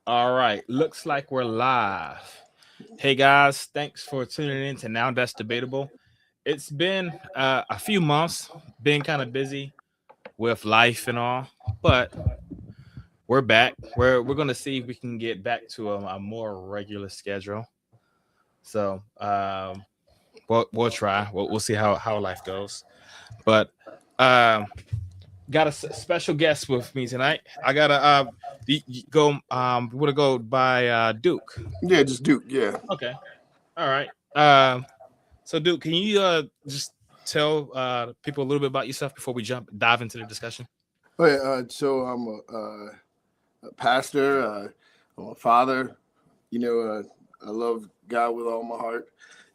All right, looks like we're live. Hey guys, thanks for tuning in to Now That's Debatable. It's been a few months, been kind of busy with life and all, but we're back. We're gonna see if we can get back to a more regular schedule. So we'll try. We'll see how life goes. But um, got a special guest with me tonight. I gotta go. We want to go by Duke. Yeah, just Duke. Yeah. Okay. All right. So Duke, can you just tell people a little bit about yourself before we dive into the discussion? Okay. So I'm a pastor. I'm a father. I love God with all my heart.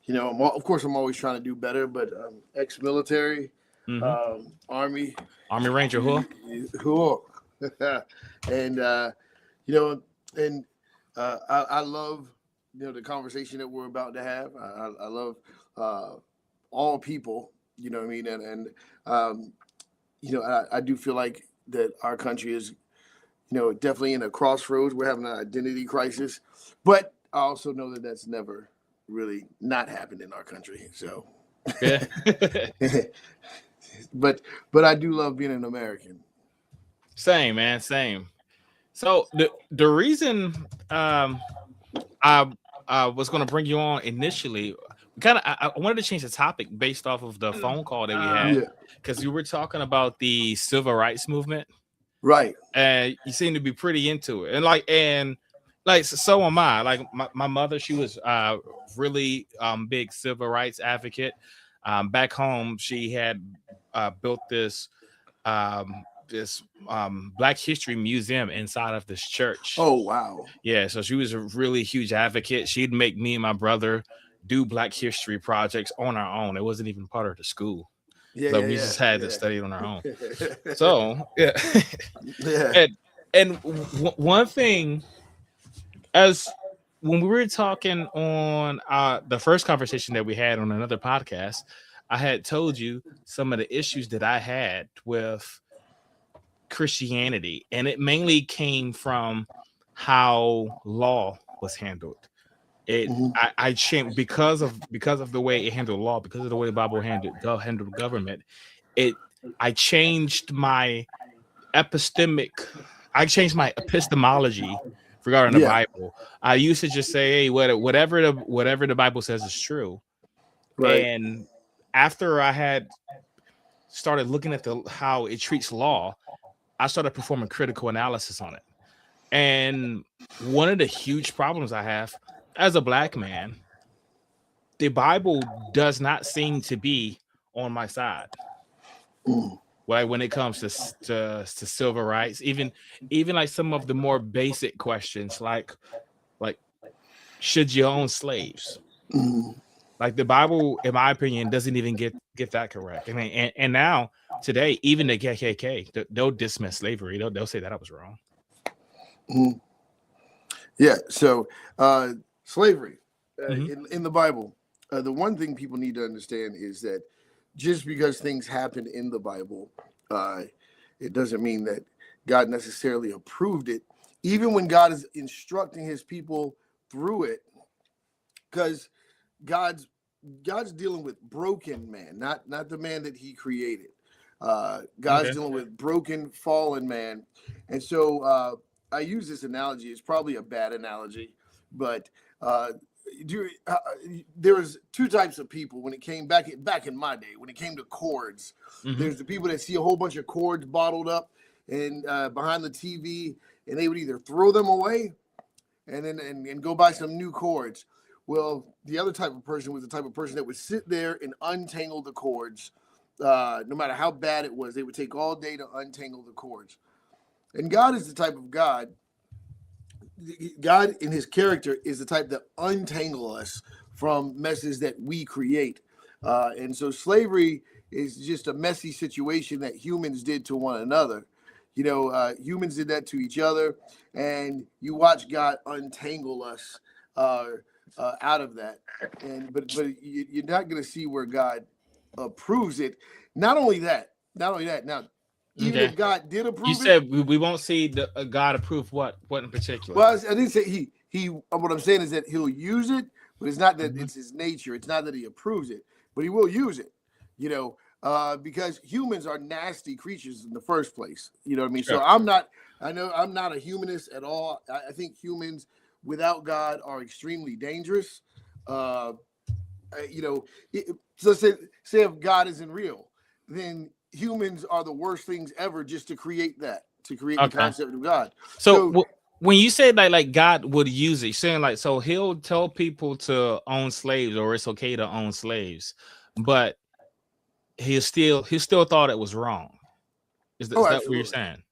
Of course, I'm always trying to do better, but ex-military, Mm-hmm. Army, Army Ranger, who? who, and you know, and I love the conversation that we're about to have. I love uh, all people. You know what I mean, and um, I do feel like that our country is, definitely in a crossroads. We're having an identity crisis, but I also know that that's never really not happened in our country. So, Yeah. but I do love being an American. Same, man. Same. So the reason I was going to bring you on initially, I wanted to change the topic based off of the phone call that we had Yeah, because you were talking about the civil rights movement, right. and you seem to be pretty into it, and so am I. Like my mother, she was really big civil rights advocate. Back home, she had built this Black History Museum inside of this church. Oh wow. Yeah, so she was a really huge advocate. She'd make me and my brother do Black History projects on our own. It wasn't even part of the school. Yeah, So yeah, we yeah, just had to yeah. study it on our own. So yeah, Yeah. and one thing, as when we were talking on the first conversation that we had on another podcast, I had told you some of the issues that I had with Christianity, and it mainly came from how law was handled. It Mhm. I changed because of the way it handled law, because of the way the Bible handled government. It I changed my epistemic I changed my epistemology regarding the Yeah. Bible. I used to just say, hey, whatever the Bible says is true. Right. And after I had started looking at the how it treats law, I started performing critical analysis on it. And one of the huge problems I have as a black man, the Bible does not seem to be on my side. Mm. Right, when it comes to civil rights, even like some of the more basic questions, like should you own slaves? Mm. Like the Bible, in my opinion, doesn't even get that correct. I mean, and now today, even the KKK, they'll dismiss slavery. They'll say that I was wrong. Mm. Yeah. So, slavery Hmm. in the Bible. The one thing people need to understand is that just because things happen in the Bible, uh, it doesn't mean that God necessarily approved it. Even when God is instructing His people through it, because God's God's dealing with broken man, not the man that He created. God's Okay. dealing with broken, fallen man, and so I use this analogy. It's probably a bad analogy, but uh, there was two types of people when it came back in my day. When it came to chords, Hmm. there's the people that see a whole bunch of chords bottled up and behind the TV, and they would either throw them away and go buy some new chords. Well, the other type of person was the type of person that would sit there and untangle the chords. No matter how bad it was, they would take all day to untangle the chords. And God is the type of God in his character is the type that untangle us from messes that we create. And so slavery is just a messy situation that humans did to one another. Humans did that to each other, and you watch God untangle us uh, out of that. You're not going to see where God approves it. Not only that. Now Even Okay. if God did You approve it. said we won't see the God approve what in particular. Well, I didn't say he. What I'm saying is that he'll use it, but it's not that Mhm. it's his nature. It's not that he approves it, but he will use it. You know, because humans are nasty creatures in the first place. You know what I mean? So Sure. I'm not. I know I'm not a humanist at all. I think humans without God are extremely dangerous. Uh, you know, so say if God isn't real, then humans are the worst things ever just to create that, to create the Okay. concept of God. So So when you say like God would use it, you're saying like so he'll tell people to own slaves or it's okay to own slaves, but he still thought it was wrong. oh, Is that what you're absolutely. saying?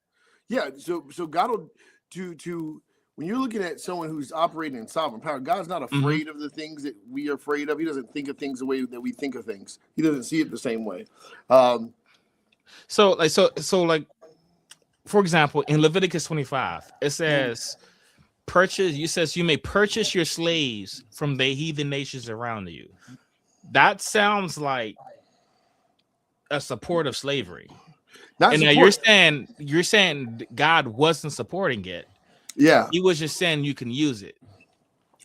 Yeah, so God will to when you're looking at someone who's operating in sovereign power, God's not Mhm. afraid of the things that we are afraid of. He doesn't think of things the way that we think of things. He doesn't see it the same way. Um, So like for example, in Leviticus 25, it says purchase. You says you may purchase your slaves from the heathen nations around you. That sounds like a support of slavery. not And now support. you're saying God wasn't supporting it. Yeah. He was just saying you can use it.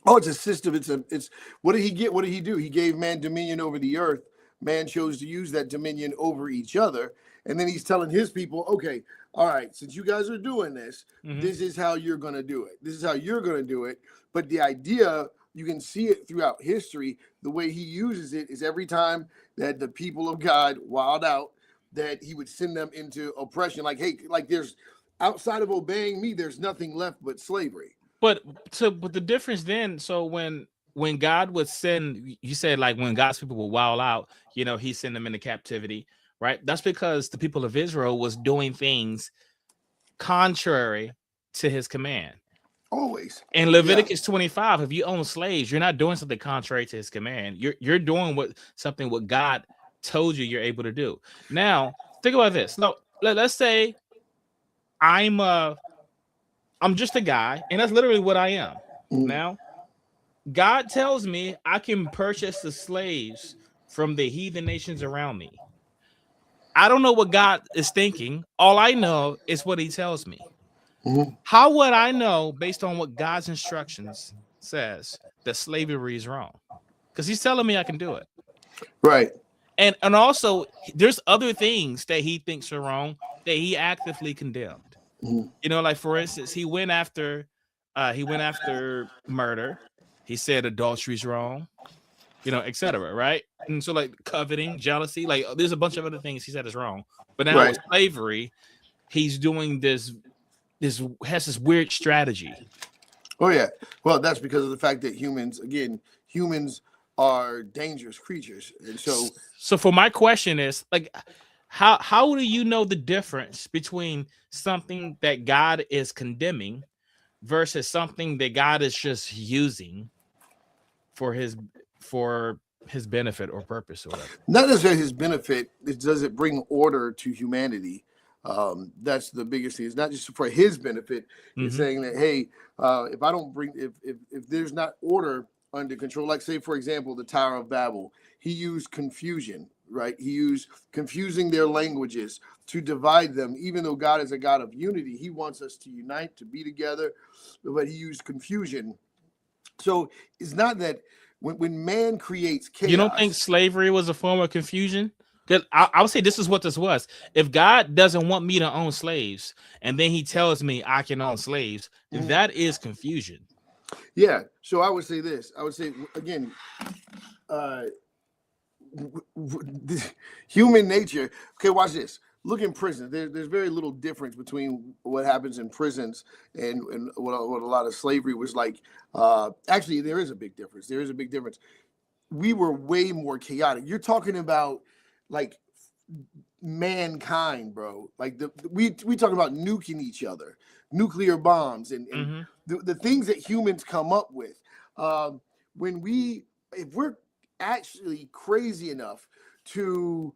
Oh, it's a system. It's what did he get? What did he do? He gave man dominion over the earth. Man chose to use that dominion over each other. And then he's telling his people, okay, all right, since you guys are doing this, Mhm. this is how you're gonna do it. This is how you're gonna do it. But the idea, you can see it throughout history. The way he uses it is every time that the people of God wild out, that he would send them into oppression. Like, hey, like there's outside of obeying me, there's nothing left but slavery. But but the difference then, so when God would send, you said like when God's people would wild out, he sent them into captivity, right? That's because the people of Israel was doing things contrary to his command. Always. In Yeah. Leviticus 25, if you own slaves, you're not doing something contrary to his command. You're doing what God told you you're able to do. Now, think about this. No, let's say I'm just a guy, and that's literally what I am. Mhm. Now, God tells me I can purchase the slaves from the heathen nations around me. I don't know what God is thinking. All I know is what he tells me. Mhm. How would I know based on what God's instructions says that slavery is wrong? Because he's telling me I can do it. Right. And also there's other things that he thinks are wrong that he actively condemned. Mhm. Like for instance, he went after murder. He said adultery is wrong, etc. Right? And so like coveting, jealousy, like there's a bunch of other things he said is wrong. But now with Right. slavery, he's doing this has this weird strategy. Oh yeah. Well, that's because of the fact that humans are dangerous creatures, and So for my question is like, how do you know the difference between something that God is condemning versus something that God is just using for his benefit or purpose or whatever? not necessarily his benefit. Does it bring order to humanity? That's the biggest thing. It's not just for his benefit. It's Mm-hmm. saying that hey, if I don't bring, if there's not order under control, like say for example the Tower of Babel, he used confusion, right? He used confusing their languages to divide them. Even though God is a God of unity, he wants us to unite, to be together, but he used confusion. So it's not that when man creates You don't think chaos. slavery was a form of confusion? Because I would say this is what this was. If God doesn't want me to own slaves, and then he tells me I can own slaves, that is confusion. Yeah. So I would say this. I would say again, human nature. Okay, watch this. Look in prison. There's very little difference between what happens in prisons and what a lot of slavery was like. Actually, there is a big difference. There is a big difference. We were way more chaotic. You're talking about like mankind, bro. Like we talk about nuking each other, nuclear bombs, and Mm-hmm. the things that humans come up with. When if we're actually crazy enough to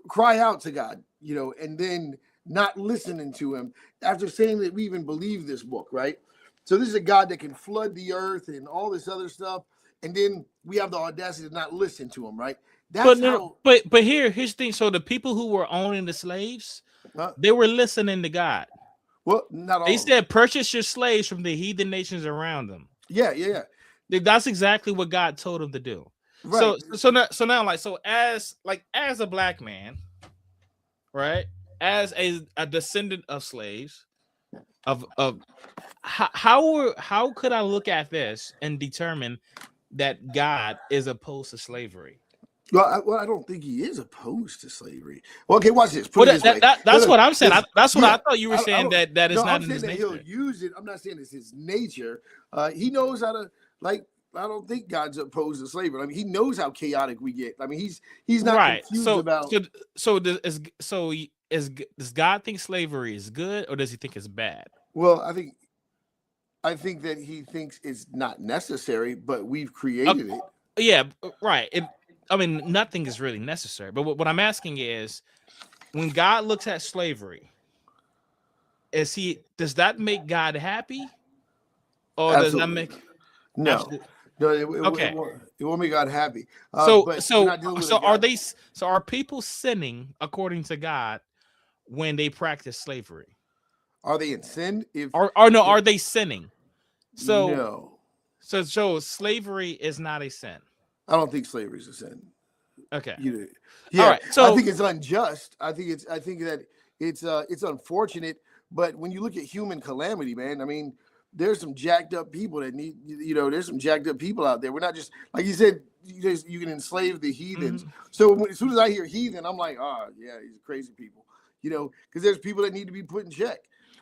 cry out to God, and then not listening to him after saying that we even believe this book, right? So this is a God that can flood the earth and all this other stuff, and then we have the audacity to not listen to him, right? That's no, how. but here's the thing. So the people who were owning the slaves, they were listening to God. Well, not all. They of them. said, "Purchase your slaves from the heathen nations around them." Yeah. That's exactly what God told them to do. Right. So now, as a black man, right, as a descendant of slaves, of how could I look at this and determine that God is opposed to slavery? Well, I don't think he is opposed to slavery. Well, okay, watch this. Put it this way. That's what I'm saying. That's what I thought you were I saying, don't- that is no, not I'm in saying his that nature. he'll use it. I'm not saying it's his nature. He knows how to, like. I don't think God's opposed to slavery. I mean, he knows how chaotic we get. I mean, he's not Right. confused about. Does God think slavery is good, or does he think it's bad? Well, I think that he thinks it's not necessary, but we've created it. Yeah, right. I mean, nothing is really necessary. But what I'm asking is, when God looks at slavery, does that make God happy, or does that make no? Absolutely. No, Okay. it won't make God happy. So But we're not dealing with a are God. are people sinning according to God when they practice slavery? Are they in sin? Are they sinning? No, So slavery is not a sin. I don't think slavery is a sin. Okay. Yeah. All right. So I think it's unjust. I think that it's unfortunate. But when you look at human calamity, man, I mean, there's some jacked up people that need. There's some jacked up people out there. We're not just, like you said. You can enslave the heathens. So as soon as I hear heathen, I'm like, oh yeah, these crazy people. Because there's people that need to be put in check.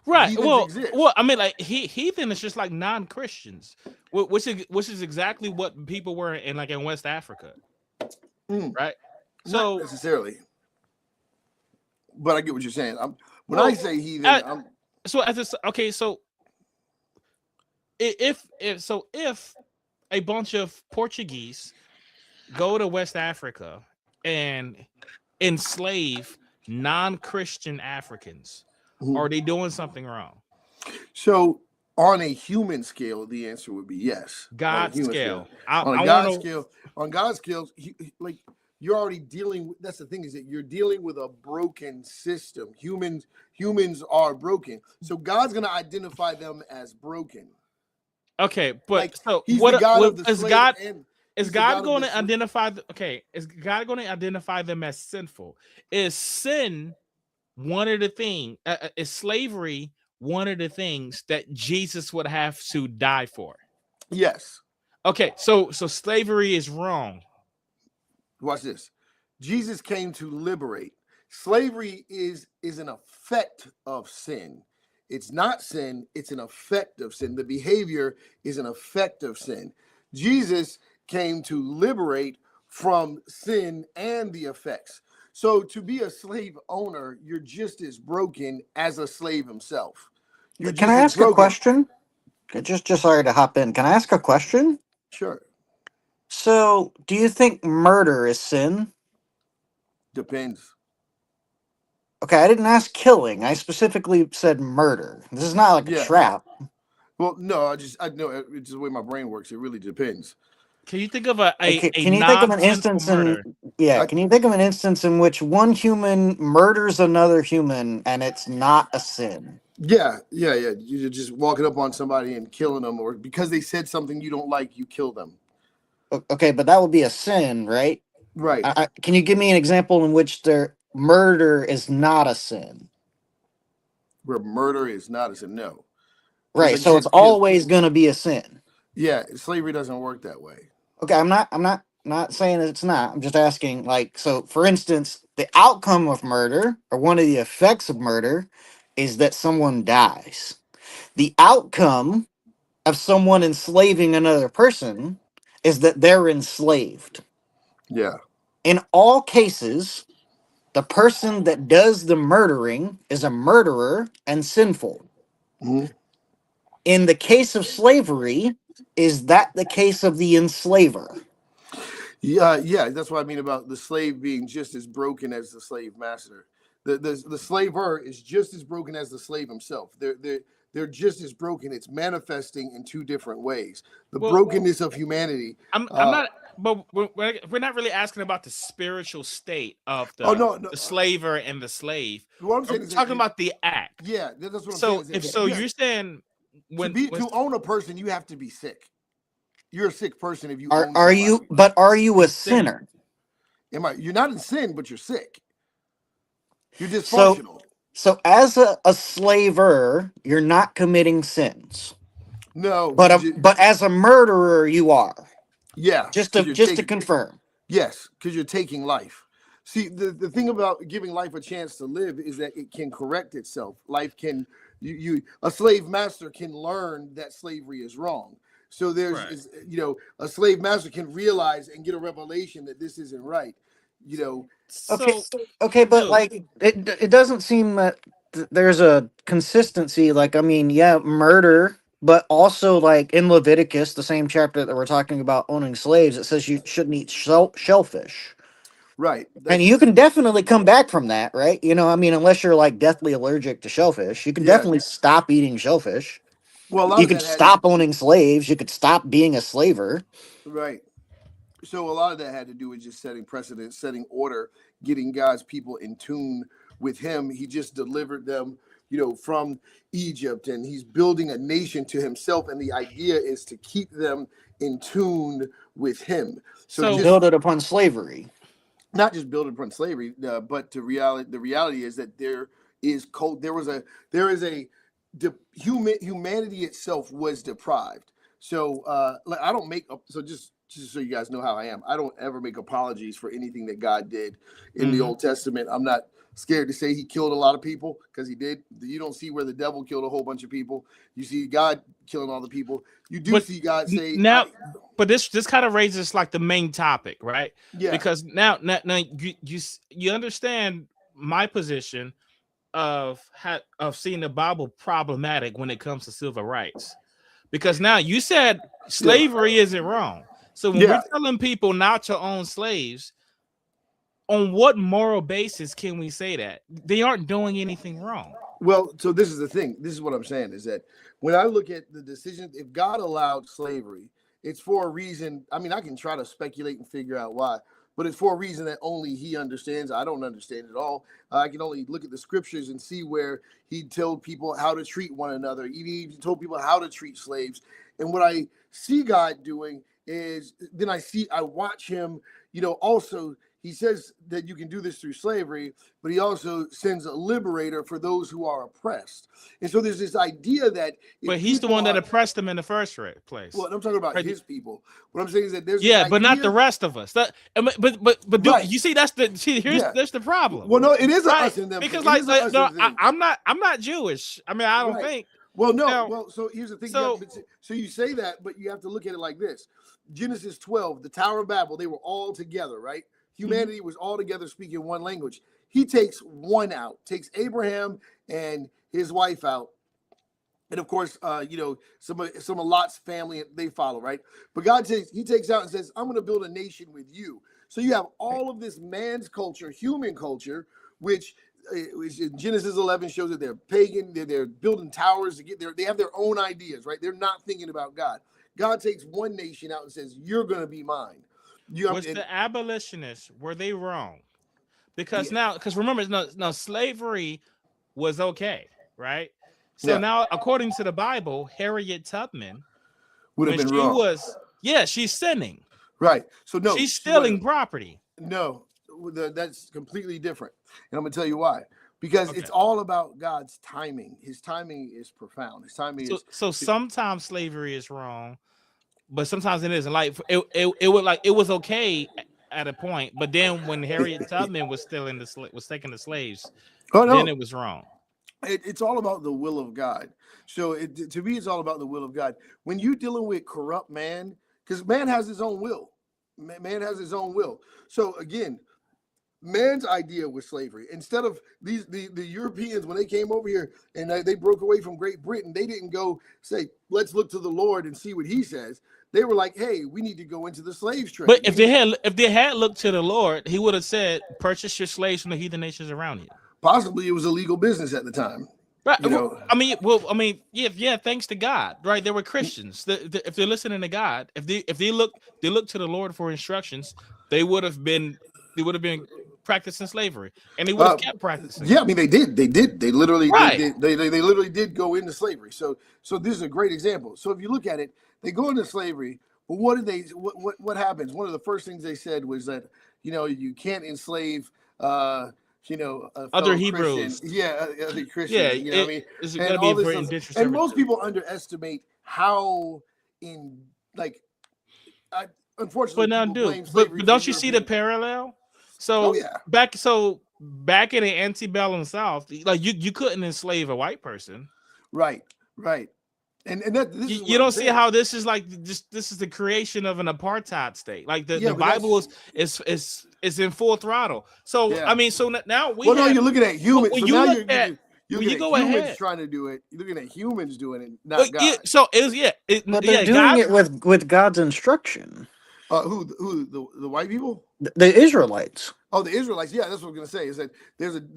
Right. Heathens exist. Well, I mean, like heathen is just like non-Christians, which is exactly what people were in West Africa, right? So not necessarily, but I get what you're saying. When I say heathen, so if a bunch of Portuguese go to West Africa and enslave non-Christian Africans, are they doing something wrong? So on a human scale, the answer would be yes. God's scale. On God's scale, like you're already dealing with. That's the thing, is that you're dealing with a broken system. Humans are broken, so God's gonna identify them as broken. Okay, but He's the God of the slave is God going to identify? Is God going to identify them as sinful? Is sin one of the things? Is slavery one of the things that Jesus would have to die for? Yes. Okay, so slavery is wrong. Watch this. Jesus came to liberate. Slavery is an effect of sin. It's not sin, it's an effect of sin. The behavior is an effect of sin. Jesus came to liberate from sin and the effects. So to be a slave owner, you're just as broken as a slave himself. Can I ask a question? Just sorry to hop in. Can I ask a question? Sure. So, do you think murder is sin? Depends. Okay, I didn't ask killing. I specifically said murder. This is not like a trap. Well, no, I know it's just the way my brain works. It really depends. Can you think of can you think of an instance can you think of an instance in which one human murders another human and it's not a sin? Yeah. You're just walking up on somebody and killing them, or because they said something you don't like, you kill them. Okay, but that would be a sin, right? Right. Can you give me an example in which their murder is not a sin? Where murder is not a sin, no. Right, so it's always going to be a sin. Yeah, slavery doesn't work that way. Okay, I'm not saying that it's not. I'm just asking, so for instance, the outcome of murder, or one of the effects of murder, is that someone dies. The outcome of someone enslaving another person is that they're enslaved. Yeah. In all cases, the person that does the murdering is a murderer and sinful. Mm-hmm. In the case of slavery, is that the case of the enslaver? Yeah, that's what I mean about the slave being just as broken as the slave master. The slaver is just as broken as the slave himself. They're just as broken. It's manifesting in two different ways. The brokenness of humanity. I'm not. but we're not really asking about the spiritual state of Oh no, the slaver and the slave. What I'm saying We're is talking that about the act. yeah, that's what I'm So saying. if so, you're saying to own a person, you have to be sick. You're a sick person if you own Are somebody. you? But are you a sinner? You're not in sin, but you're sick. You're dysfunctional. So as a slaver, you're not committing sins. No, But as a murderer, you are. Yeah. Just to confirm. Yes, because you're taking life. See, the thing about giving life a chance to live is that it can correct itself. Life can a slave master can learn that slavery is wrong. So there's a slave master can realize and get a revelation that this isn't right. Okay, but like it doesn't seem that there's a consistency. Like, I mean, yeah, murder, but also like in Leviticus, the same chapter that we're talking about owning slaves, it says you shouldn't eat shellfish. Right. And you can definitely come back from that, right? I mean, unless you're like deathly allergic to shellfish, you can definitely stop eating shellfish. Well, you could stop owning slaves. You could stop being a slaver. Right. So a lot of that had to do with just setting precedent, setting order, getting God's people in tune with him. He just delivered them, from Egypt, and he's building a nation to himself. And the idea is to keep them in tune with him. So build it upon slavery. Not just build it upon slavery, but the reality is that humanity itself was deprived. So I don't make just so you guys know how I am. I don't ever make apologies for anything that God did in the Old Testament. I'm not scared to say he killed a lot of people, because he did. You don't see where the devil killed a whole bunch of people. You see God killing all the people. You do see God say now. But this kind of raises like the main topic, right? Yeah. Because now you understand my position of seeing the Bible problematic when it comes to civil rights. Because now you said slavery isn't wrong. So when we're telling people not to own slaves, on what moral basis can we say that? They aren't doing anything wrong. Well, so this is the thing. This is what I'm saying, is that when I look at the decision, if God allowed slavery, it's for a reason. I mean, I can try to speculate and figure out why, but it's for a reason that only he understands. I don't understand it all. I can only look at the scriptures and see where he told people how to treat one another. He told people how to treat slaves. And what I see God doing is then I watch him, also he says that you can do this through slavery, but he also sends a liberator for those who are oppressed. And so there's this idea that... But he's the one that oppressed them in the first place. Well, I'm talking about his people. What I'm saying is that there's... but not the rest of us. But you see, that's the problem. Well, no, it is us and them. Because I'm not Jewish. I mean, I don't think... Well, no. Well, so here's the thing. So you say that, but you have to look at it like this. Genesis 12, the Tower of Babel, they were all together, right? Humanity was all together speaking one language. He takes one out, takes Abraham and his wife out. And of course, some of Lot's family, they follow, right? But he takes out and says, I'm going to build a nation with you. So you have all of this man's culture, human culture, which in Genesis 11 shows that they're pagan. They're building towers to get there. They have their own ideas, right? They're not thinking about God. God takes one nation out and says, you're going to be mine. The abolitionists, were they wrong? Because remember, no, slavery was okay, right? So now, according to the Bible, Harriet Tubman would have been wrong. She's sinning. Right. So no, she's stealing property. No, that's completely different. And I'm gonna tell you why. Because it's all about God's timing. His timing is profound. His timing is... So sometimes slavery is wrong, but sometimes it isn't. Like it was okay at a point, but then when Harriet Tubman was taking the slaves, then it was wrong. It's all about the will of God. So to me, it's all about the will of God. When you're dealing with corrupt man, because man has his own will. Man has his own will. So again, man's idea was slavery. Instead of the Europeans, when they came over here and they broke away from Great Britain, they didn't go say, let's look to the Lord and see what he says. They were like, hey, we need to go into the slave trade. But if they had looked to the Lord, he would have said, purchase your slaves from the heathen nations around you. Possibly it was a legal business at the time. Right. You know, I mean, yeah. Thanks to God, right? They were Christians. If they're listening to God, if they look to the Lord for instructions, they would have been practicing slavery, and they would have kept practicing yeah, it. I mean they literally Right. they literally did go into slavery. So this is a great example. So if you look at it, they go into slavery, but what happens? One of the first things they said was that, you know, you can't enslave you know, a Other fellow Christian, Hebrews. other Yeah. Christians, you know what I mean, It's and gonna be all this for stuff. indentured And most servitude. people underestimate how in like unfortunately But now, people dude, blame but slavery for don't you see the European. parallel? Oh So yeah, back in the antebellum South, like you couldn't enslave a white person. right, right. And that this is You what I'm don't see saying. how this is like this is the creation of an apartheid state. Like Yeah, the but that's Bible is in full throttle. So yeah. I mean, so now we Well, no, have you're looking at humans. when So you now look at you're when looking you at go humans ahead. trying to do it. You're looking at humans doing it, Well, not God. so it was But they're yeah, doing God. it with God's instruction. Who the white people? The Israelites. Oh, the Israelites. Yeah, that's what I'm gonna say. Is that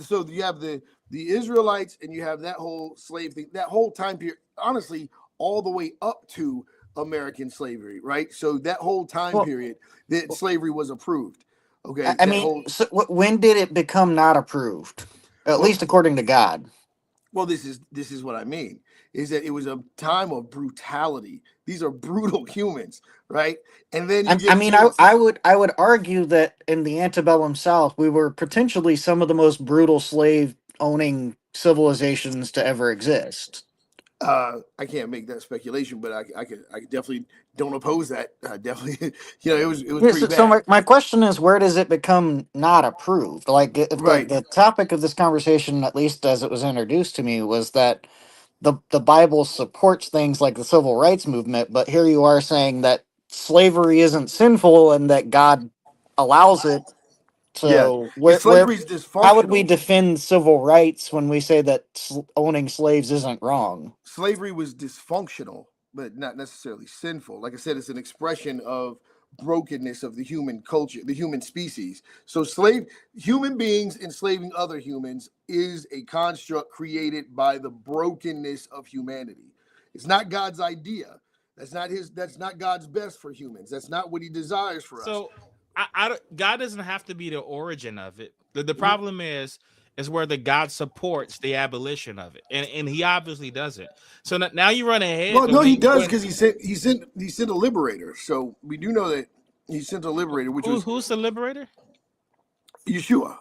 so you have the Israelites and you have that whole slave thing, that whole time period. Honestly, all the way up to American slavery, right? So that whole time Well, period that slavery was approved. Okay, I that mean, whole so when did it become not approved? At well, least according to God. well, this is what I mean. Is that it was a time of brutality. These are brutal humans, right? And then you I get mean, to I would argue that in the antebellum South, we were potentially some of the most brutal slave owning civilizations to ever exist. I can't make that speculation, but I definitely don't oppose that. Definitely, you know, it was Yeah, pretty so bad, my question is, where does it become not approved? Like, if right? the topic of this conversation, at least as it was introduced to me, was that the Bible supports things like the civil rights movement, but here you are saying that slavery isn't sinful and that God allows it. Yeah, So slavery is how would we dysfunctional. defend civil rights when we say that owning slaves isn't wrong? Slavery was dysfunctional, but not necessarily sinful. Like I said, it's an expression of brokenness of the human culture, the human species. So human beings enslaving other humans is a construct created by the brokenness of humanity. It's not God's idea. That's not God's best for humans. That's not what he desires for us. So God doesn't have to be the origin of it. The problem is where the God supports the abolition of it, and he obviously doesn't. So now you run ahead. Well, no, he does because he sent a liberator. So we do know that he sent a liberator, which was who's the liberator? Yeshua.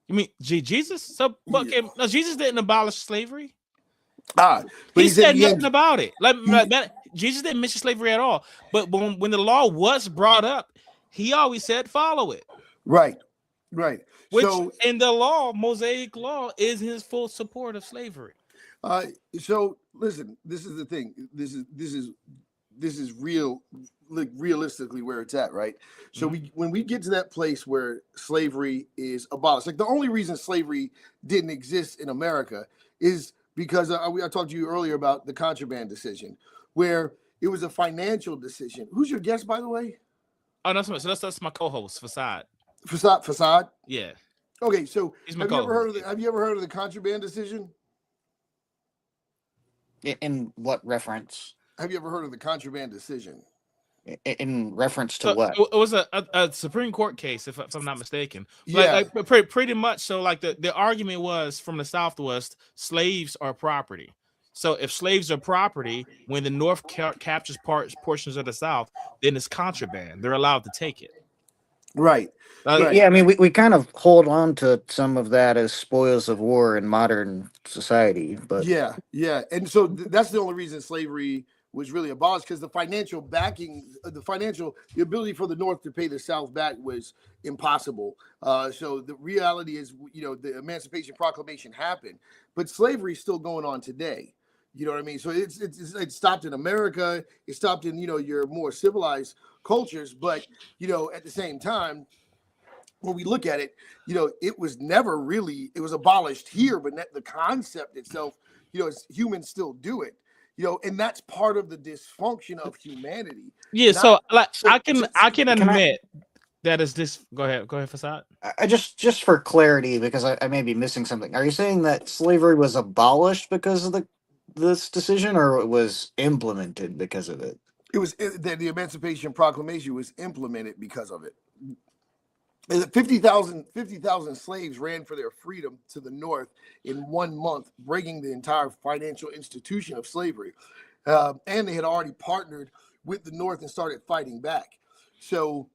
You mean Jesus? So fucking no, Jesus didn't abolish slavery. But he said nothing about it. Like Jesus didn't mention slavery at all. But when the law was brought up, he always said follow it. Right. Which in the law, Mosaic law, is his full support of slavery. So listen, this is the thing. This is real, like realistically where it's at, right? So when we get to that place where slavery is abolished, like the only reason slavery didn't exist in America is because I talked to you earlier about the contraband decision, where it was a financial decision. Who's your guest, by the way? Oh, that's my co-host, Facade. Facade. Yeah. Okay, so He's have you ever heard of the contraband decision? In what reference? Have you ever heard of the contraband decision? In reference to what? It was a Supreme Court case, if I'm not mistaken. Yeah, like pretty much. So like the argument was from the Southwest, slaves are property. So if slaves are property, when the North captures portions of the South, then it's contraband. They're allowed to take it. Right. Yeah, I mean, we kind of hold on to some of that as spoils of war in modern society, but yeah, and so that's the only reason slavery was really abolished, because the financial backing, the ability for the North to pay the South back was impossible. So the reality is, you know, the Emancipation Proclamation happened, but slavery is still going on today. You know what I mean? So it stopped in America. It stopped in, you know, your more civilized cultures, but, you know, at the same time, when we look at it, you know, it was abolished here, but the concept itself, you know, humans still do it, you know, and that's part of the dysfunction of humanity. Yeah. So like I can admit That is this. Go ahead, Fasad. I just for clarity, because I may be missing something. Are you saying that slavery was abolished because of this decision, or it was implemented because of it? It was that the Emancipation Proclamation was implemented because of it. 50,000 slaves ran for their freedom to the North in 1 month, breaking the entire financial institution of slavery. And they had already partnered with the North and started fighting back. So,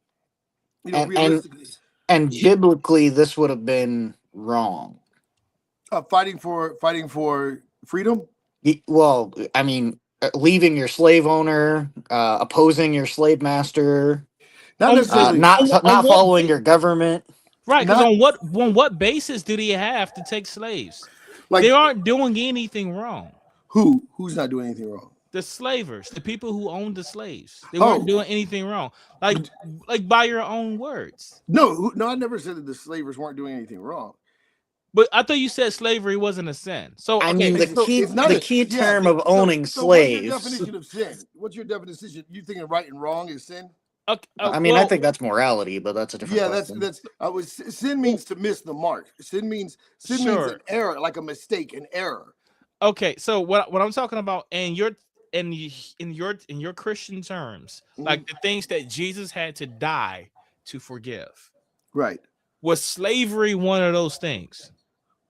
And realistically, and biblically, this would have been wrong. fighting for freedom. Well, I mean, leaving your slave owner, opposing your slave master, Not necessarily. not On what following your government. Right, because Not- on what basis do they have to take slaves? Like, They aren't doing anything wrong. who's not doing anything wrong? The slavers, the people who owned the slaves, they Oh. weren't doing anything wrong. Like by your own words. No, I never said that the slavers weren't doing anything wrong. But I thought you said slavery wasn't a sin. So I mean, the key term of owning slaves. What's your definition of sin? What's your definition? You thinking right and wrong is sin? Okay, I mean, I think that's morality, but that's a different. Yeah, question. sin means to miss the mark. Sin means an error, like a mistake, an error. Okay, so what I'm talking about in your Christian terms, like the things that Jesus had to die to forgive. Right. Was slavery one of those things?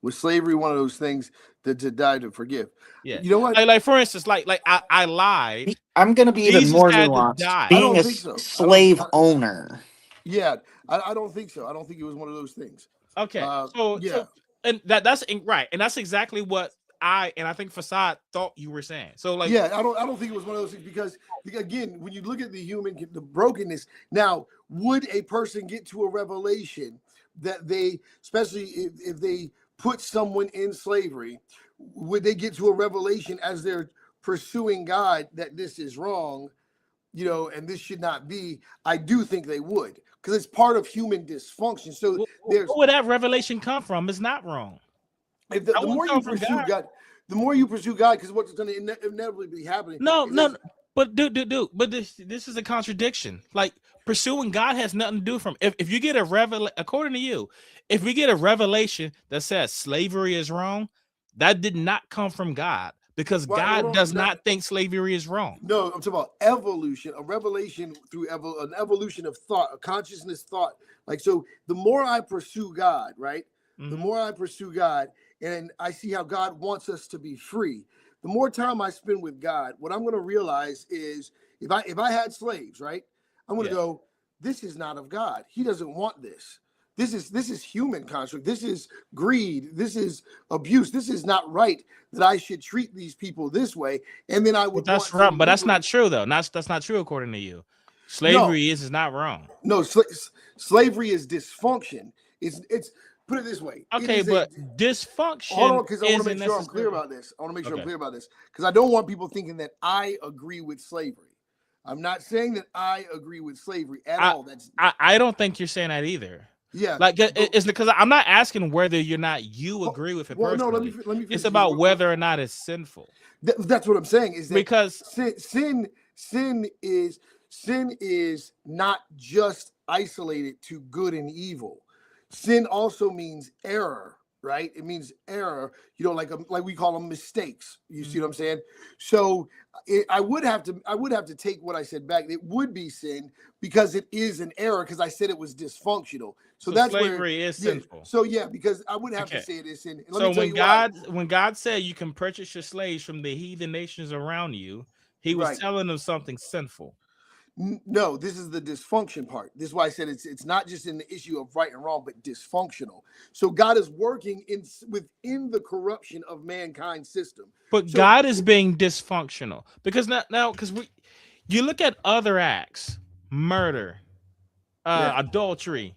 Was slavery one of those things that to die to forgive? Yeah. You know what? Like for instance, like I lied. I'm going to be even more nuanced. Being a slave owner. Yeah, I don't think so. I don't think it was one of those things. Okay. So and that's right, and that's exactly what I think Fasad thought you were saying. So like, yeah, I don't think it was one of those things because again, when you look at the brokenness, now would a person get to a revelation that they, especially if they put someone in slavery, would they get to a revelation as they're pursuing God that this is wrong, and this should not be? I do think they would, because it's part of human dysfunction. So where would that revelation come from? It's not wrong. If the more you pursue God, the more you pursue God, because what's going to inevitably be happening. No, but dude, but this is a contradiction. Like pursuing God has nothing to do from if you get a revelation, according to you, if we get a revelation that says slavery is wrong, that did not come from God, because God does not think slavery is wrong. No, I'm talking about evolution, a revelation through an evolution of thought, a consciousness thought. Like, so the more I pursue God, right? The more I pursue God, and I see how God wants us to be free, the more time I spend with God, what I'm going to realize is if I had slaves, right, I'm going to go, this is not of God. He doesn't want this. This is human construct. This is greed. This is abuse. This is not right that I should treat these people this way. And then I would. But that's wrong. But that's not true, though. That's not true according to you. Slavery is not wrong. No, slavery is dysfunction. It's put it this way. Okay, but dysfunction. Hold on, because I want to make sure I'm clear about this. I'm clear about this because I don't want people thinking that I agree with slavery. I'm not saying that I agree with slavery at all. I don't think you're saying that either. Yeah, like it's because I'm not asking whether you agree with it personally. No, let me it's about whether or not it's sinful. That's what I'm saying. Is that because sin is not just isolated to good and evil. Sin also means error, right? It means error. Like we call them mistakes. You see what I'm saying? So I would have to take what I said back. It would be sin because it is an error, because I said it was dysfunctional. So that's slavery is sinful. So because I would have to say it is sin. So when God said you can purchase your slaves from the heathen nations around you, he was telling them something sinful. No, this is the dysfunction part. This is why I said it's not just in the issue of right and wrong, but dysfunctional. So God is working within the corruption of mankind's system. But God is being dysfunctional because because you look at other acts, murder, adultery,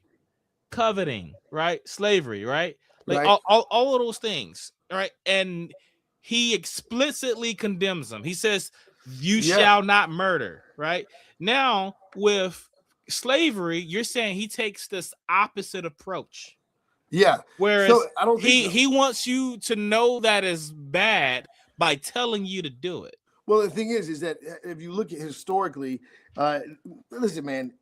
coveting, right? Slavery, right? Like all of those things, right? And he explicitly condemns them. He says, you shall not murder, right? Now, with slavery, you're saying he takes this opposite approach. Yeah. Whereas I don't think he wants you to know that is bad by telling you to do it. Well, the thing is that if you look at historically, listen, man,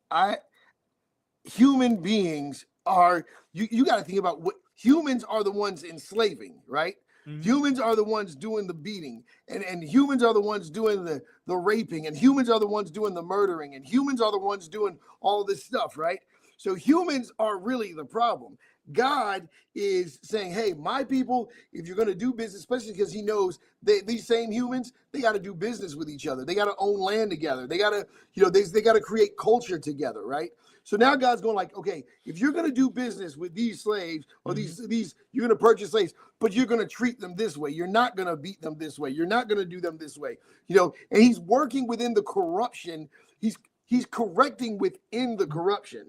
human beings are, you got to think about what humans are the ones enslaving, right? Mhm. Humans are the ones doing the beating, and humans are the ones doing the raping, and humans are the ones doing the murdering, and humans are the ones doing all this stuff, right? So humans are really the problem. God is saying, hey, my people, if you're going to do business, especially because he knows these same humans, they got to do business with each other. They got to own land together. They got to, they got to create culture together, right? So now God's going like, okay, if you're going to do business with these slaves or these you're going to purchase slaves, but you're going to treat them this way. You're not going to beat them this way. You're not going to do them this way. And he's working within the corruption. He's correcting within the corruption.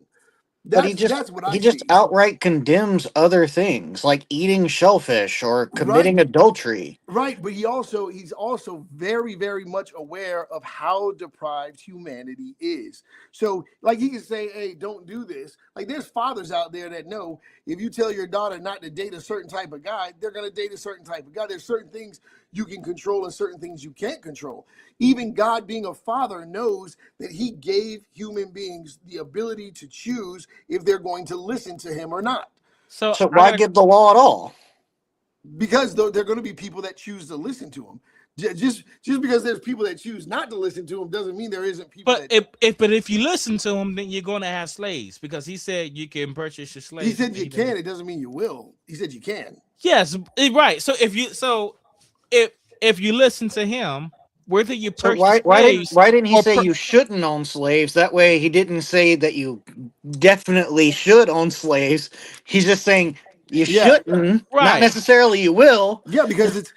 But That's what I he just see. outright condemns other things like eating shellfish or committing adultery. Right, but he's also very, very much aware of how deprived humanity is. So, like, he can say, "Hey, don't do this." Like, there's fathers out there that know if you tell your daughter not to date a certain type of guy, they're gonna date a certain type of guy. There's certain things you can control and certain things you can't control. Even God, being a father, knows that He gave human beings the ability to choose if they're going to listen to Him or not. So why give the law at all? Because there are going to be people that choose to listen to him. Just because there's people that choose not to listen to him doesn't mean there isn't people. But if you listen to him, then you're going to have slaves, because he said you can purchase your slaves. He said you can. It doesn't mean you will. He said you can. Yes, right. So if you listen to him, whether you purchase why didn't he say you shouldn't own slaves? That way, he didn't say that you definitely should own slaves. He's just saying you shouldn't, not necessarily you will. Yeah, because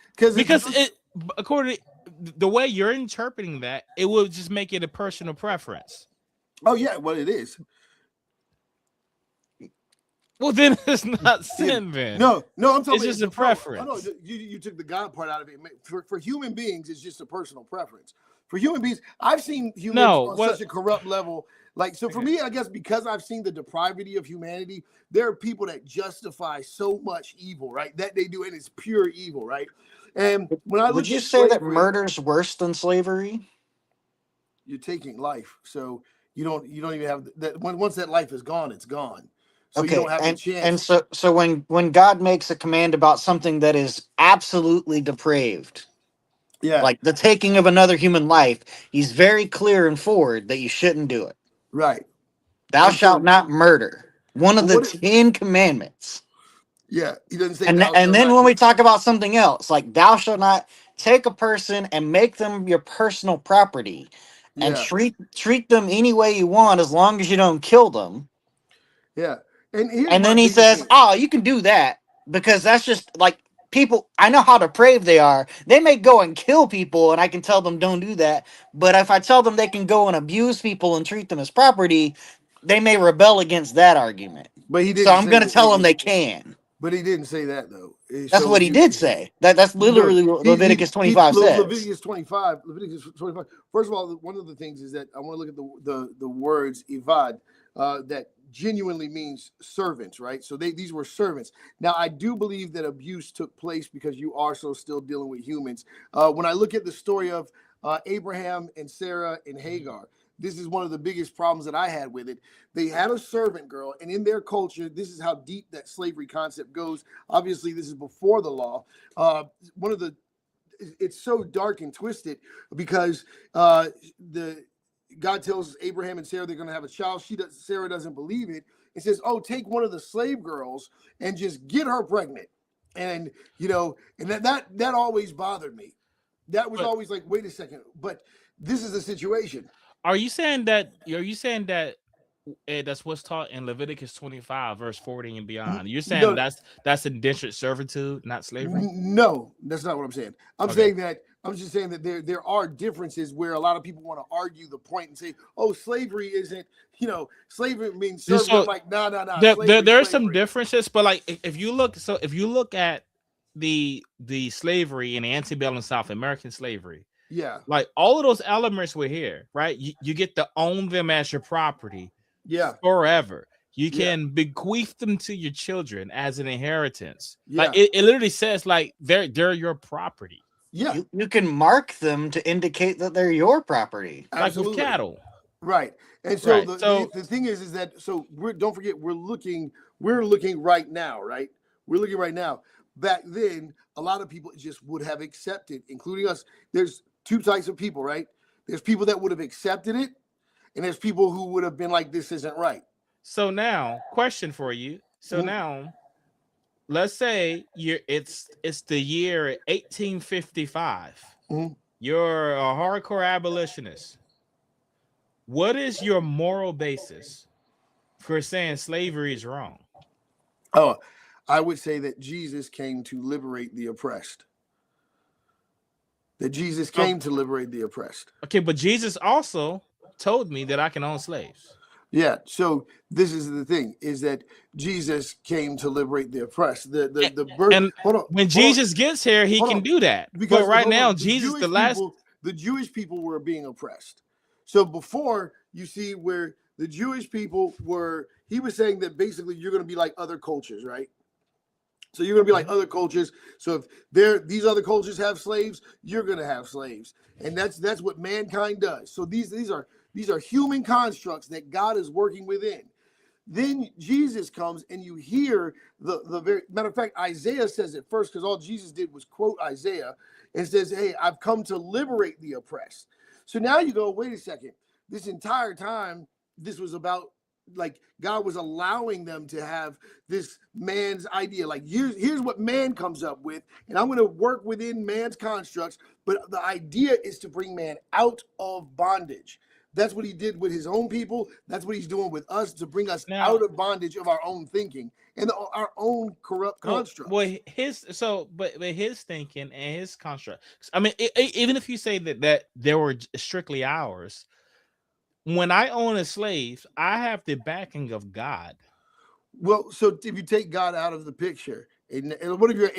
according to the way you're interpreting that, it will just make it a personal preference. Oh yeah, well it is. Well, then it's not sin, then. No, I'm talking. It's just a preference. No, you took the God part out of it. For human beings, it's just a personal preference. For human beings, I've seen humans on such a corrupt level. Like, so for me, I guess because I've seen the depravity of humanity, there are people that justify so much evil, right? That they do, and it's pure evil, right? And when I look, would you say that murder's worse than slavery? You're taking life, so you don't even have that. Once that life is gone, it's gone. So okay, you don't have a chance. And so when God makes a command about something that is absolutely depraved, like the taking of another human life, he's very clear and forward that you shouldn't do it. Right. Thou shalt not murder. One of the 10 commandments. Yeah, he doesn't say. And then when we talk about something else, like thou shalt not take a person and make them your personal property, and treat them any way you want as long as you don't kill them. Yeah. And then he says, "Oh, you can do that because that's just like people. I know how depraved they are. They may go and kill people, and I can tell them don't do that. But if I tell them they can go and abuse people and treat them as property, they may rebel against that argument. But he didn't. So I'm going to tell them they can. But he didn't say that though. That's what he did say. That's literally what Leviticus 25 says. Leviticus 25. First of all, one of the things is that I want to look at the words ivad that genuinely means servants, right? So these were servants. Now I do believe that abuse took place because you are still dealing with humans. When I look at the story of Abraham and Sarah and Hagar, this is one of the biggest problems that I had with it. They had a servant girl, and in their culture, this is how deep that slavery concept goes. Obviously, this is before the law. It's so dark and twisted because God tells Abraham and Sarah they're going to have a child. Sarah doesn't believe it. It says, "Oh, take one of the slave girls and just get her pregnant." And and that always bothered me. That was always like, wait a second, but this is the situation. Are you saying that that's what's taught in Leviticus 25, verse 40 and beyond? You're saying that's indentured servitude, not slavery? No, that's not what I'm saying. I'm just saying that there are differences where a lot of people want to argue the point and say, "Oh, slavery isn't, slavery means serving." So, like, no. There are some differences, but like if you look at the slavery in the antebellum South American slavery. Yeah, like all of those elements were here, right? You get to own them as your property, forever. You can bequeath them to your children as an inheritance. Yeah. Like it literally says, like they're your property. Yeah, you can mark them to indicate that they're your property, absolutely. Like with cattle. Right. And so Right. So the thing is that so don't forget we're looking right now, right? We're looking right now. Back then, a lot of people just would have accepted, including us. There's two types of people, right? There's people that would have accepted it, and there's people who would have been like, this isn't right. so now, question for you. So Mhm. now, let's say it's the year 1855. Mhm. You're a hardcore abolitionist. What is your moral basis for saying slavery is wrong? Oh, I would say that Jesus came to liberate the oppressed. That Jesus came to liberate the oppressed. Okay, but Jesus also told me that I can own slaves. Yeah. So this is the thing: is that Jesus came to liberate the oppressed. The birth. And Hold on. when Jesus gets here, he Hold can on. do that. Because But right hold now, on, Jesus, the Jewish people were being oppressed. So before you see where the Jewish people were, he was saying that basically you're going to be like other cultures, right? So you're going to be like other cultures. So if these other cultures have slaves, you're going to have slaves, and that's what mankind does. So these are human constructs that God is working within. Then Jesus comes, and you hear the very matter of fact, Isaiah says it first because all Jesus did was quote Isaiah and says, "Hey, I've come to liberate the oppressed." So now you go, wait a second. This entire time, this was about like God was allowing them to have this man's idea. Like here's what man comes up with, and I'm going to work within man's constructs. But the idea is to bring man out of bondage. That's what he did with his own people. That's what he's doing with us to bring us out of bondage of our own thinking and our own corrupt constructs. Well, but his thinking and his construct. I mean, even if you say that there were strictly ours, when I own a slave, I have the backing of God. Well, so if you take God out of the picture, and what if you're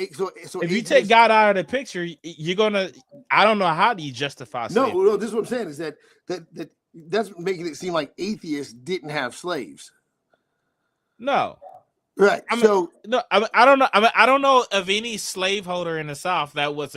so if you take God out of the picture, you're gonna. I don't know how do you justify slavery. No, this is what I'm saying is that's making it seem like atheists didn't have slaves. No, right. I don't know. I don't know of any slaveholder in the South that was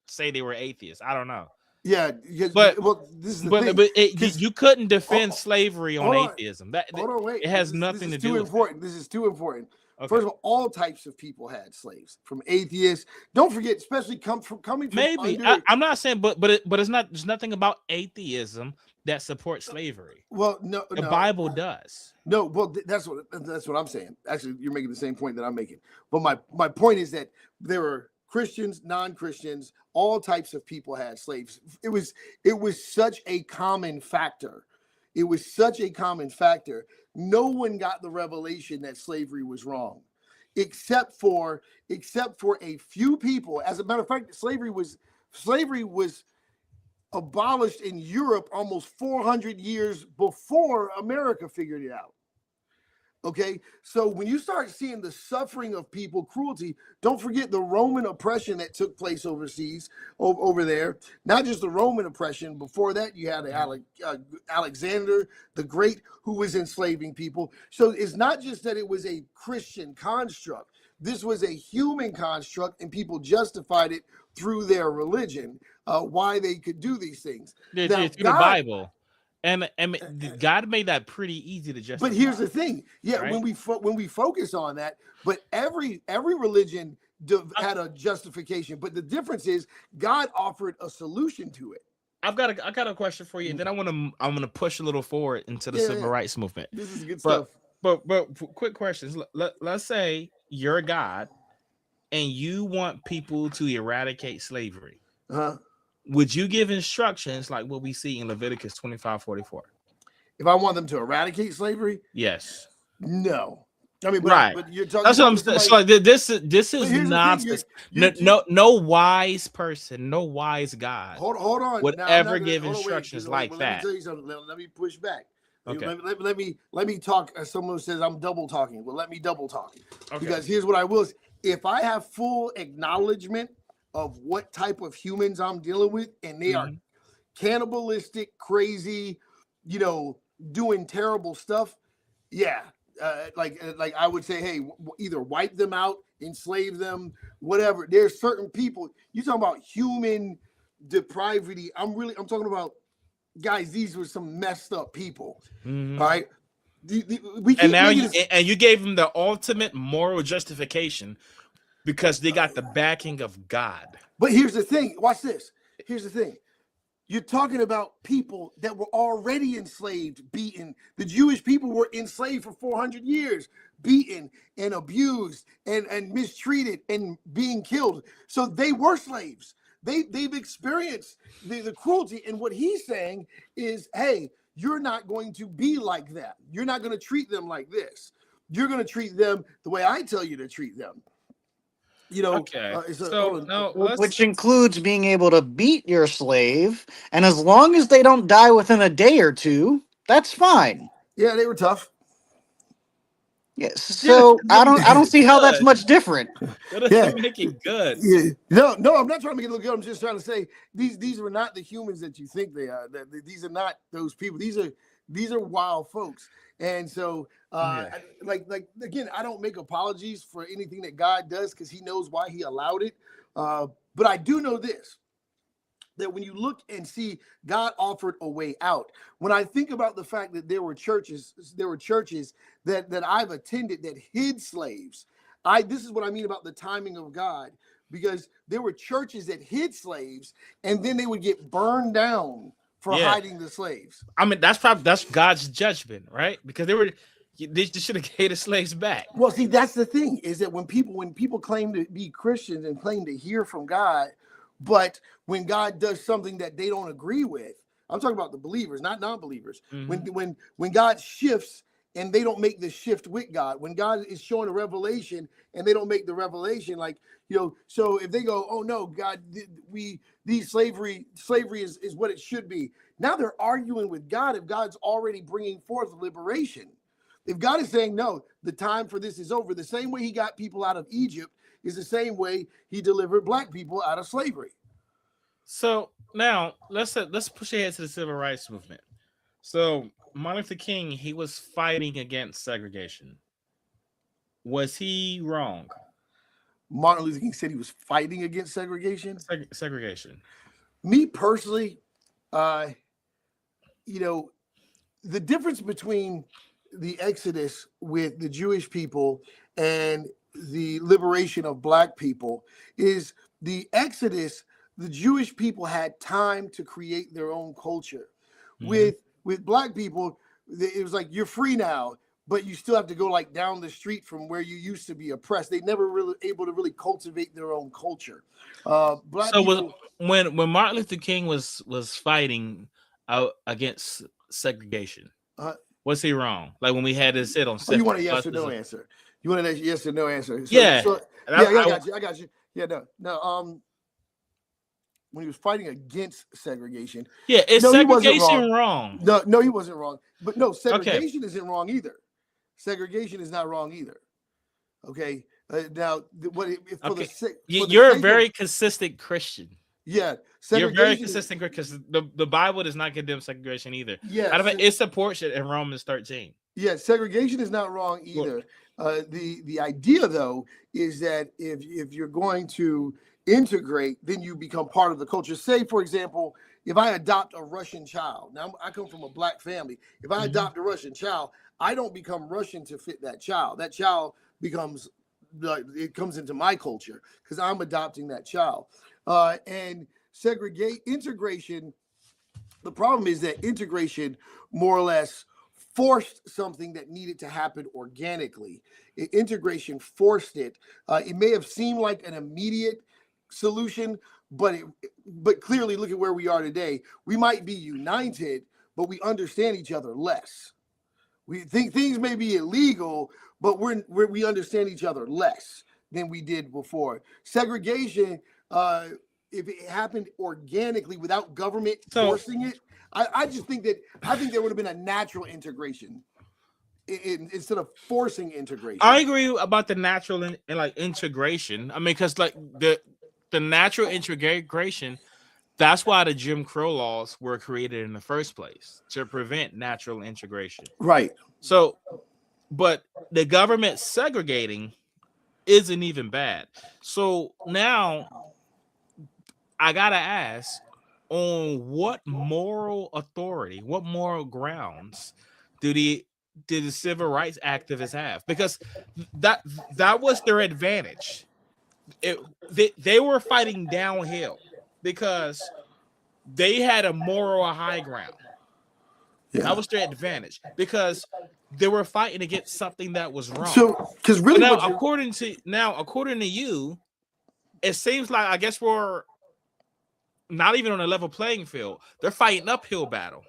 say they were atheists. I don't know. Yeah, but this is the thing. You couldn't defend slavery on atheism. It has nothing to do with it. This is too important. Okay. First of all types of people had slaves, from atheists. Don't forget, especially coming from maybe I'm not saying, but it's not. There's nothing about atheism that supports slavery. Well, no, the Bible does. No, well, that's what I'm saying. Actually, you're making the same point that I'm making. But my point is that there were Christians, non-Christians, all types of people had slaves. It was such a common factor. It was such a common factor. No one got the revelation that slavery was wrong, except for a few people. As a matter of fact, slavery was abolished in Europe almost 400 years before America figured it out. Okay, so when you start seeing the suffering of people, cruelty, don't forget the Roman oppression that took place overseas, over there. Not just the Roman oppression. Before that, you had Alexander the Great, who was enslaving people. So it's not just that it was a Christian construct. This was a human construct, and people justified it through their religion, why they could do these things. Through the Bible. And God made that pretty easy to justify. But here's the thing, right? when we focus on that, but every religion had a justification. But the difference is God offered a solution to it. I got a question for you, and then I'm gonna push a little forward into the civil rights movement. This is good stuff. But quick questions. Let's say you're God, and you want people to eradicate slavery. Would you give instructions like what we see in Leviticus 25:44? If I want them to eradicate slavery? Yes. No. I mean, but you're talking. That's what I'm saying. So like this is nonsense. No wise person, no wise God. Hold on. Would ever give instructions like that. Let me tell you something. Let me push back. Okay. Let me talk. As someone says I'm double talking. Well, let me double talk. Okay. Because here's what I will say. If I have full acknowledgement of what type of humans I'm dealing with, and they are cannibalistic, crazy, doing terrible stuff. Yeah. Like I would say, hey, either wipe them out, enslave them, whatever. There's certain people, you're talking about human depravity. I'm talking about guys, these were some messed up people. Mhm. All right. We And keep now making you gave them the ultimate moral justification because they got the backing of God. But here's the thing. Watch this. Here's the thing. You're talking about people that were already enslaved, beaten. The Jewish people were enslaved for 400 years, beaten and abused and mistreated and being killed. So they were slaves. They've experienced the cruelty. And what he's saying is, hey, you're not going to be like that. You're not going to treat them like this. You're going to treat them the way I tell you to treat them. You know, Okay. hold on. No, Which includes being able to beat your slave, and as long as they don't die within a day or two, that's fine. Yeah, they were tough. Yes. So I don't see how that's good. much different. That Yeah. doesn't make it good. Yeah. No, I'm not trying to make it look good. I'm just trying to say these were not the humans that you think they are. These are not those people. These are wild folks. And so, like again, I don't make apologies for anything that God does because He knows why He allowed it. But I do know this: that when you look and see God offered a way out. When I think about the fact that there were churches that I've attended that hid slaves. This is what I mean about the timing of God, because there were churches that hid slaves and then they would get burned down for hiding the slaves. I mean, that's God's judgment, right? Because they should have gave the slaves back. Well, see, that's the thing, is that when people claim to be Christians and claim to hear from God, but when God does something that they don't agree with, I'm talking about the believers, not non-believers. Mm-hmm. When God shifts and they don't make the shift with God, when God is showing a revelation and they don't make the revelation, like, so if they go, oh no, God, slavery is what it should be. Now they're arguing with God if God's already bringing forth liberation. If God is saying, no, the time for this is over, the same way He got people out of Egypt is the same way He delivered Black people out of slavery. So now let's push ahead to the civil rights movement. So Martin Luther King, he was fighting against segregation. Was he wrong? Martin Luther King said he was fighting against segregation. Segregation. Me personally, the difference between the Exodus with the Jewish people and the liberation of Black people is the Exodus. The Jewish people had time to create their own culture. Mm-hmm. With Black people, it was like, you're free now, but you still have to go like down the street from where you used to be oppressed. They never really able to really cultivate their own culture. When Martin Luther King was fighting out against segregation, was he wrong? Like when we had this hit on. You want a yes or no answer? You want a yes or no answer? I got you. Yeah, no. When he was fighting against segregation. Yeah, is segregation wrong? No, he wasn't wrong. But no, segregation isn't wrong either. Segregation is not wrong either. Okay. You're a very consistent Christian. Yeah, you're very consistent because the Bible does not condemn segregation either. Yeah, it supports it in Romans 13. Yeah, segregation is not wrong either. The idea though is that if you're going to integrate, then you become part of the culture. Say, for example, if I adopt a Russian child, now I come from a Black family. If I adopt a Russian child, I don't become Russian to fit that child. That child becomes, it comes into my culture because I'm adopting that child. And integration, the problem is that integration more or less forced something that needed to happen organically. Integration forced it. It may have seemed like an immediate solution, but clearly look at where we are today. We might be united, but we understand each other less. We think things may be illegal, but we understand each other less than we did before. Segregation, if it happened organically without government forcing it, I think there would have been a natural integration instead of forcing integration. I agree about the natural integration. I mean, because like the natural integration, that's why the Jim Crow laws were created in the first place, to prevent natural integration. Right. So, but the government segregating isn't even bad. So now I gotta ask, on what moral authority, what moral grounds did the civil rights activists have? Because that was their advantage. They were fighting downhill because they had a moral high ground. Yeah. That was their advantage because they were fighting against something that was wrong. So, because really, now according to you, it seems like I guess we're not even on a level playing field. They're fighting uphill battle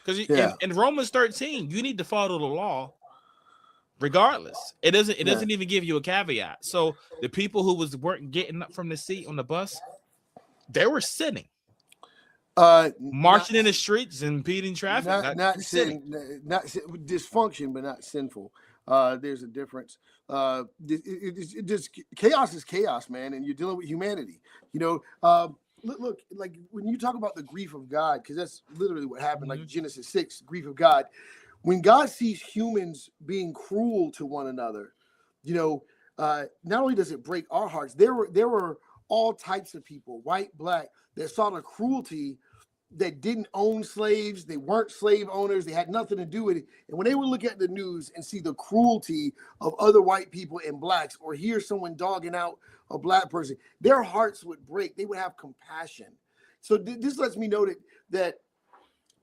because in Romans 13, you need to follow the law. Regardless, it doesn't even give you a caveat. So the people who weren't getting up from the seat on the bus, they were sinning. Marching in the streets and impeding traffic. Not dysfunction, but not sinful. There's a difference. Chaos is chaos, man, and you're dealing with humanity. Look, like when you talk about the grief of God, because that's literally what happened. Like Genesis 6, grief of God. When God sees humans being cruel to one another, not only does it break our hearts. There were all types of people, white, black, that saw the cruelty. That didn't own slaves, they weren't slave owners, they had nothing to do with it. And when they would look at the news and see the cruelty of other white people and blacks, or hear someone dogging out a black person, their hearts would break. They would have compassion. So this lets me know that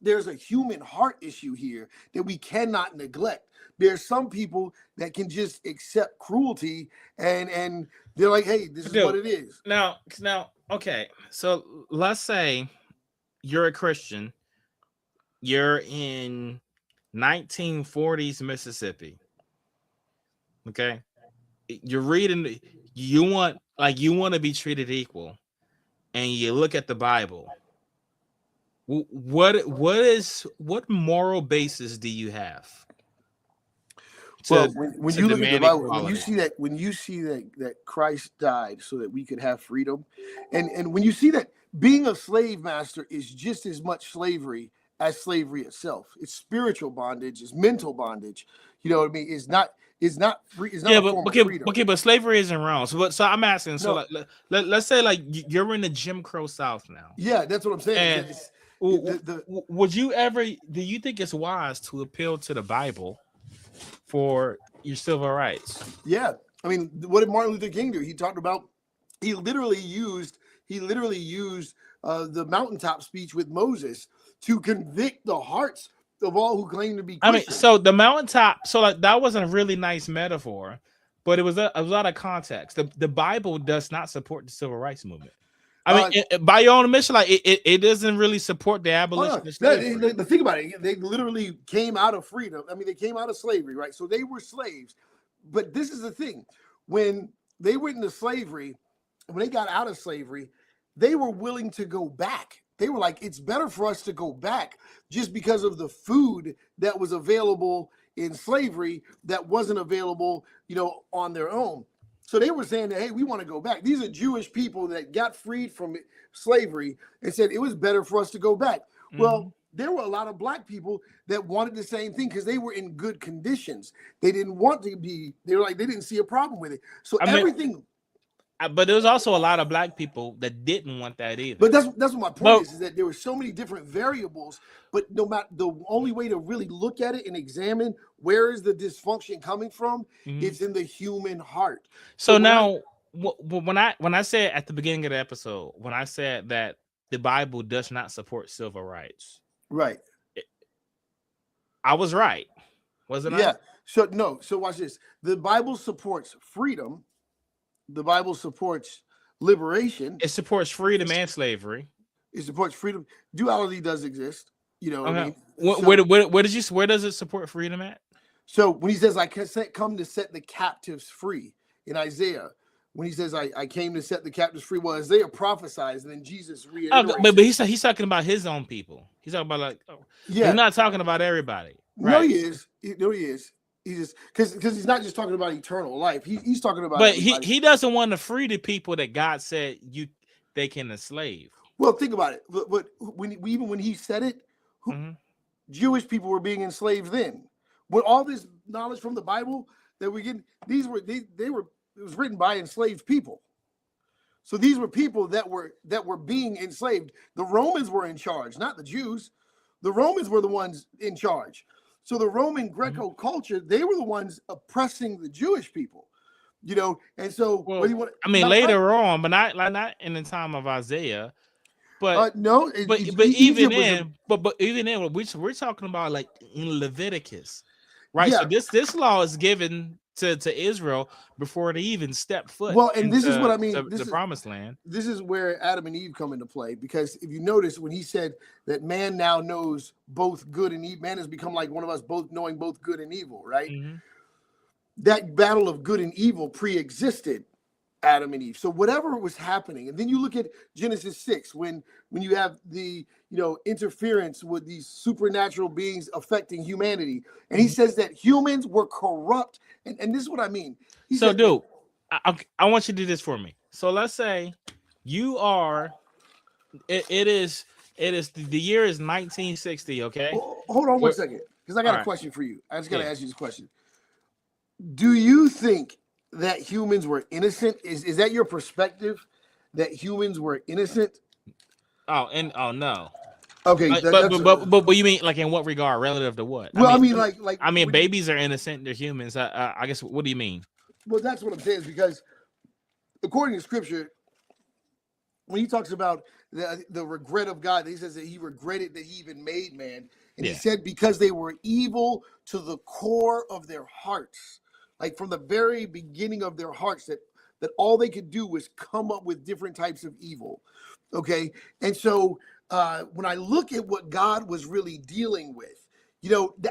there's a human heart issue here that we cannot neglect. There's some people that can just accept cruelty and they're like, hey, this is what it is. Now, okay. So let's say you're a Christian, you're in 1940s Mississippi. Okay. You're reading, you want to be treated equal, and you look at the Bible. What moral basis do you have? Well, when you look at the Bible, when you see that Christ died so that we could have freedom, and when you see that being a slave master is just as much slavery as slavery itself. It's spiritual bondage, it's mental bondage. You know what I mean? It's not free. It's not a form of freedom. Okay, but slavery isn't wrong. So I'm asking. So let's say like you're in the Jim Crow South now. Yeah, that's what I'm saying. Would you ever? Do you think it's wise to appeal to the Bible for your civil rights? Yeah, I mean, what did Martin Luther King do? He talked about. He literally used the mountaintop speech with Moses to convict the hearts of all who claim to be Christian. I mean, so the mountaintop, so like that wasn't a really nice metaphor, but it was a lot of context. The Bible does not support the civil rights movement. I mean, by your own admission, like it doesn't really support the abolition of slavery. The thing about it, they literally came out of freedom. I mean, they came out of slavery, right? So they were slaves. But this is the thing: when they went into slavery, when they got out of slavery, they were willing to go back. They were like, it's better for us to go back just because of the food that was available in slavery that wasn't available, on their own. So they were saying that, hey, we want to go back. These are Jewish people that got freed from slavery and said it was better for us to go back. Mm-hmm. Well, there were a lot of black people that wanted the same thing because they were in good conditions. They didn't want to be, they were like, they didn't see a problem with it. So everything. But there's also a lot of black people that didn't want that either. But that's what my point is that there were so many different variables, but no matter, the only way to really look at it and examine where is the dysfunction coming from, it's in the human heart. So now, when I said at the beginning of the episode, when I said that the Bible does not support civil rights, right? I was right, wasn't I? Yeah. So watch this. The Bible supports freedom. The Bible supports liberation. It supports freedom and slavery. It supports freedom. Duality does exist. What I mean? Where does it support freedom at? So when he says, I come to set the captives free in Isaiah, when he says, I came to set the captives free, well, Isaiah prophesies, and then Jesus reiterates. But he's talking about his own people. He's talking about he's not talking about everybody. Right? No, he is. No, he is. He's just because he's not just talking about eternal life. He's talking about. But he doesn't want to free the people that God said they can enslave. Well, think about it. But when he said it, Jewish people were being enslaved then. With all this knowledge from the Bible that we get, it was written by enslaved people. So these were people that were being enslaved. The Romans were in charge, not the Jews. The Romans were the ones in charge. So the Roman Greco culture, they were the ones oppressing the Jewish people, And so, Well, what do you want? I mean, later on, but not in the time of Isaiah. But no, but even then, but even then, we're talking about like in Leviticus, right? Yeah. So this law is given to Israel before they even step foot. Well, and this is what I mean. The promised land. This is where Adam and Eve come into play, because if you notice when he said that man now knows both good and evil, man has become like one of us, both knowing both good and evil, right? Mm-hmm. That battle of good and evil pre-existed Adam and Eve. So whatever was happening, and then you look at Genesis 6 when you have the interference with these supernatural beings affecting humanity, and he says that humans were corrupt, and this is what I mean. So, dude, I want you to do this for me. So let's say you are. It is the year is 1960. Okay. Hold on one second, because I got a question for you. I just got to ask you this question. Do you think that humans were innocent? Is that your perspective, that humans were innocent? Oh no. Okay, but you mean like in what regard, relative to what? Well, I mean, babies are innocent; they're humans. I guess. What do you mean? Well, that's what I'm saying, is because according to Scripture, when he talks about the regret of God, he says that he regretted that he even made man, and he said because they were evil to the core of their hearts, like from the very beginning of their hearts, that all they could do was come up with different types of evil. Okay, and so when I look at what God was really dealing with,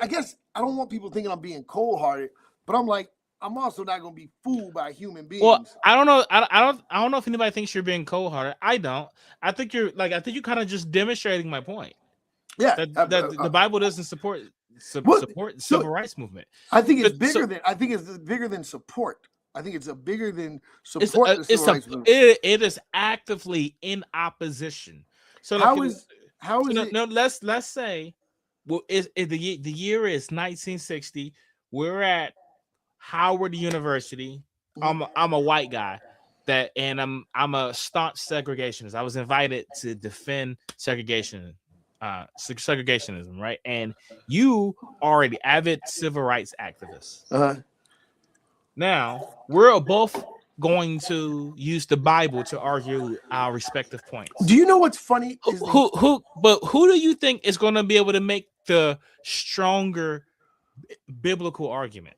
I guess I don't want people thinking I'm being cold-hearted, but I'm like, I'm also not going to be fooled by human beings. Well, I don't know. I don't know if anybody thinks you're being cold-hearted. I don't. I think you're kind of just demonstrating my point. Yeah, that the Bible doesn't support the civil rights movement. I think it's bigger than support. I think it's bigger than support. It is actively in opposition. So how is it? No, let's say, well, the year is 1960. We're at Howard University. I'm a white guy and I'm a staunch segregationist. I was invited to defend segregationism, right? And you are an avid civil rights activist. Now we're both going to use the Bible to argue our respective points. Do you know what's funny? Who do you think is going to be able to make the stronger biblical argument?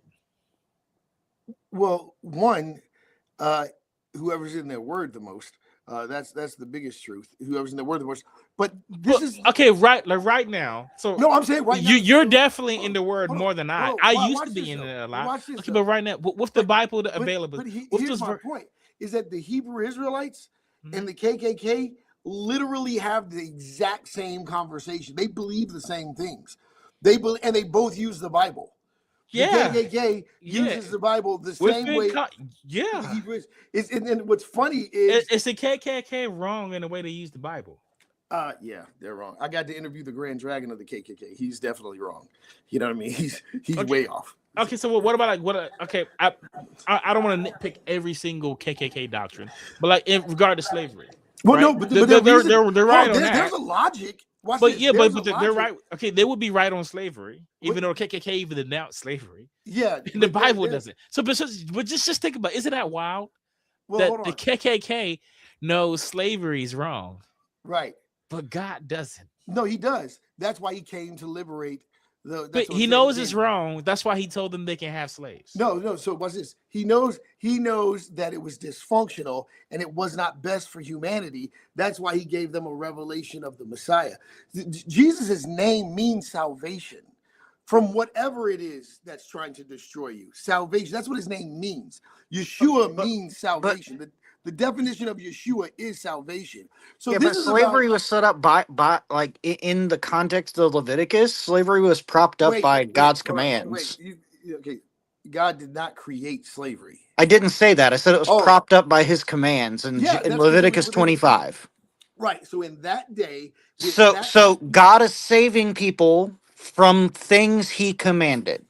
Well, one, whoever's in their word the most. That's the biggest truth. Whoever's in their word the most. But this is okay, right? Like right now. So no, I'm saying right now. You're definitely in the word more than I. I used to be in it a lot. Okay, but right now, with the Bible available, here's my point: is that the Hebrew Israelites and the KKK literally have the exact same conversation. They believe the same things. They both use the Bible. The KKK uses the Bible the same way. And what's funny is the KKK wrong in the way they use the Bible. Yeah, they're wrong. I got to interview the Grand Dragon of the KKK. He's definitely wrong. You know what I mean? He's way off. Okay, so what about okay, I don't want to nitpick every single KKK doctrine, but like in regard to slavery. Well, right? no, but they're right on that. There's a logic. But they're right. Okay, they would be right on slavery, even though KKK even denounced slavery. Yeah, and the Bible doesn't. So, but just think about, isn't that wild? That the KKK knows slavery is wrong, right? But God doesn't. No, He does. That's why He came to liberate. But He knows it's wrong. That's why He told them they can have slaves. No. So what's this? He knows that it was dysfunctional and it was not best for humanity. That's why He gave them a revelation of the Messiah. Jesus' name means salvation from whatever it is that's trying to destroy you. Salvation. That's what His name means. Yeshua means salvation. The definition of Yeshua is salvation. So but slavery was set up by like in the context of Leviticus. Slavery was propped up by God's commands. Okay, God did not create slavery. I didn't say that. I said it was propped up by His commands in Leviticus 25. Right. So in that day, so God is saving people from things He commanded.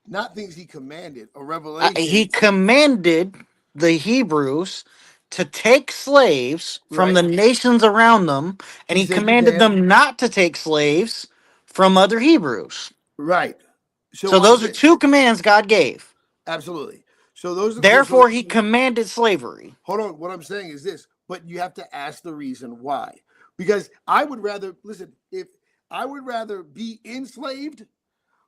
Not things He commanded. A revelation. He commanded the Hebrews to take slaves from Right. the nations around them, and He he said you commanded can. them not to take slaves from other Hebrews. Right. So So watch those are this. two commands God gave. Absolutely. So those are Therefore, he commanded slavery. hold on. What I'm saying is this, but you have to ask the reason why. Because I would rather listen, if I would rather be enslaved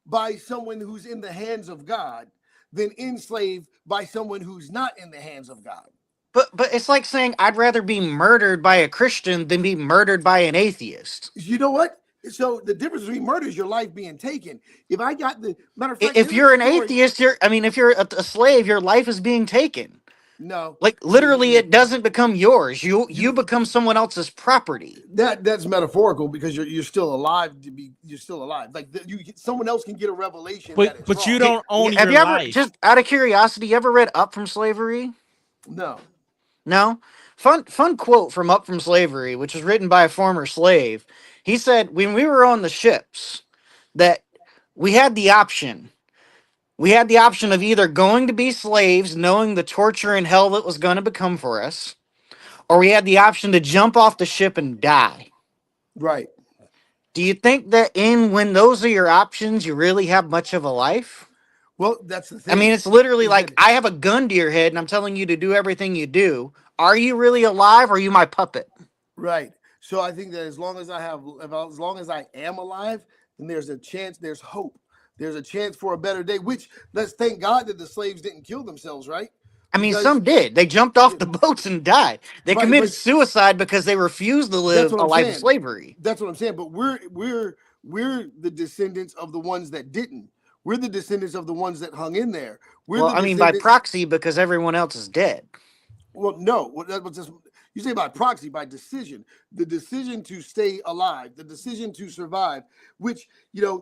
by someone who's in the hands of God than enslaved by someone who's not in the hands of God. But it's like saying I'd rather be murdered by a Christian than be murdered by an atheist. You know what? So the difference between murder is your life being taken. If I got the matter of fact, If here's you're a an story. atheist, if you're a slave, your life is being taken. No, Like literally, it doesn't become yours. You you become someone else's property. that's metaphorical because you're still alive you're still alive. Like someone else can get a revelation that it's But you wrong. don't own Have your you ever, life. just out of curiosity, you ever read Up from Slavery? No, No? Fun quote from Up from Slavery, which was written by a former slave. He said, when we were on the ships, that we had the option. We had the option of either going to be slaves, knowing the torture and hell that was going to become for us, or we had the option to jump off the ship and die. right. Do you think that when those are your options, you really have much of a life? Well, that's the I mean, thing. it's literally Is like that I have a gun to your head and I'm telling you to do everything you do. Are you really alive or are you my puppet? right? So I think that as long as as long as I am alive, then there's a chance, there's hope. There's a chance for a better day, which let's thank God that the slaves didn't kill themselves, right? I mean, Because some did. They jumped off the boats and died. They right, committed but suicide because they refused to that's live what a I'm life of saying. slavery. That's what I'm saying. But we're the descendants of the ones that didn't. We're the descendants of the ones that hung in there. We're Well, the I mean, by descendants. proxy, because everyone else is dead. Well, no, that was just you say by proxy, by decision, the decision to stay alive, the decision to survive, which,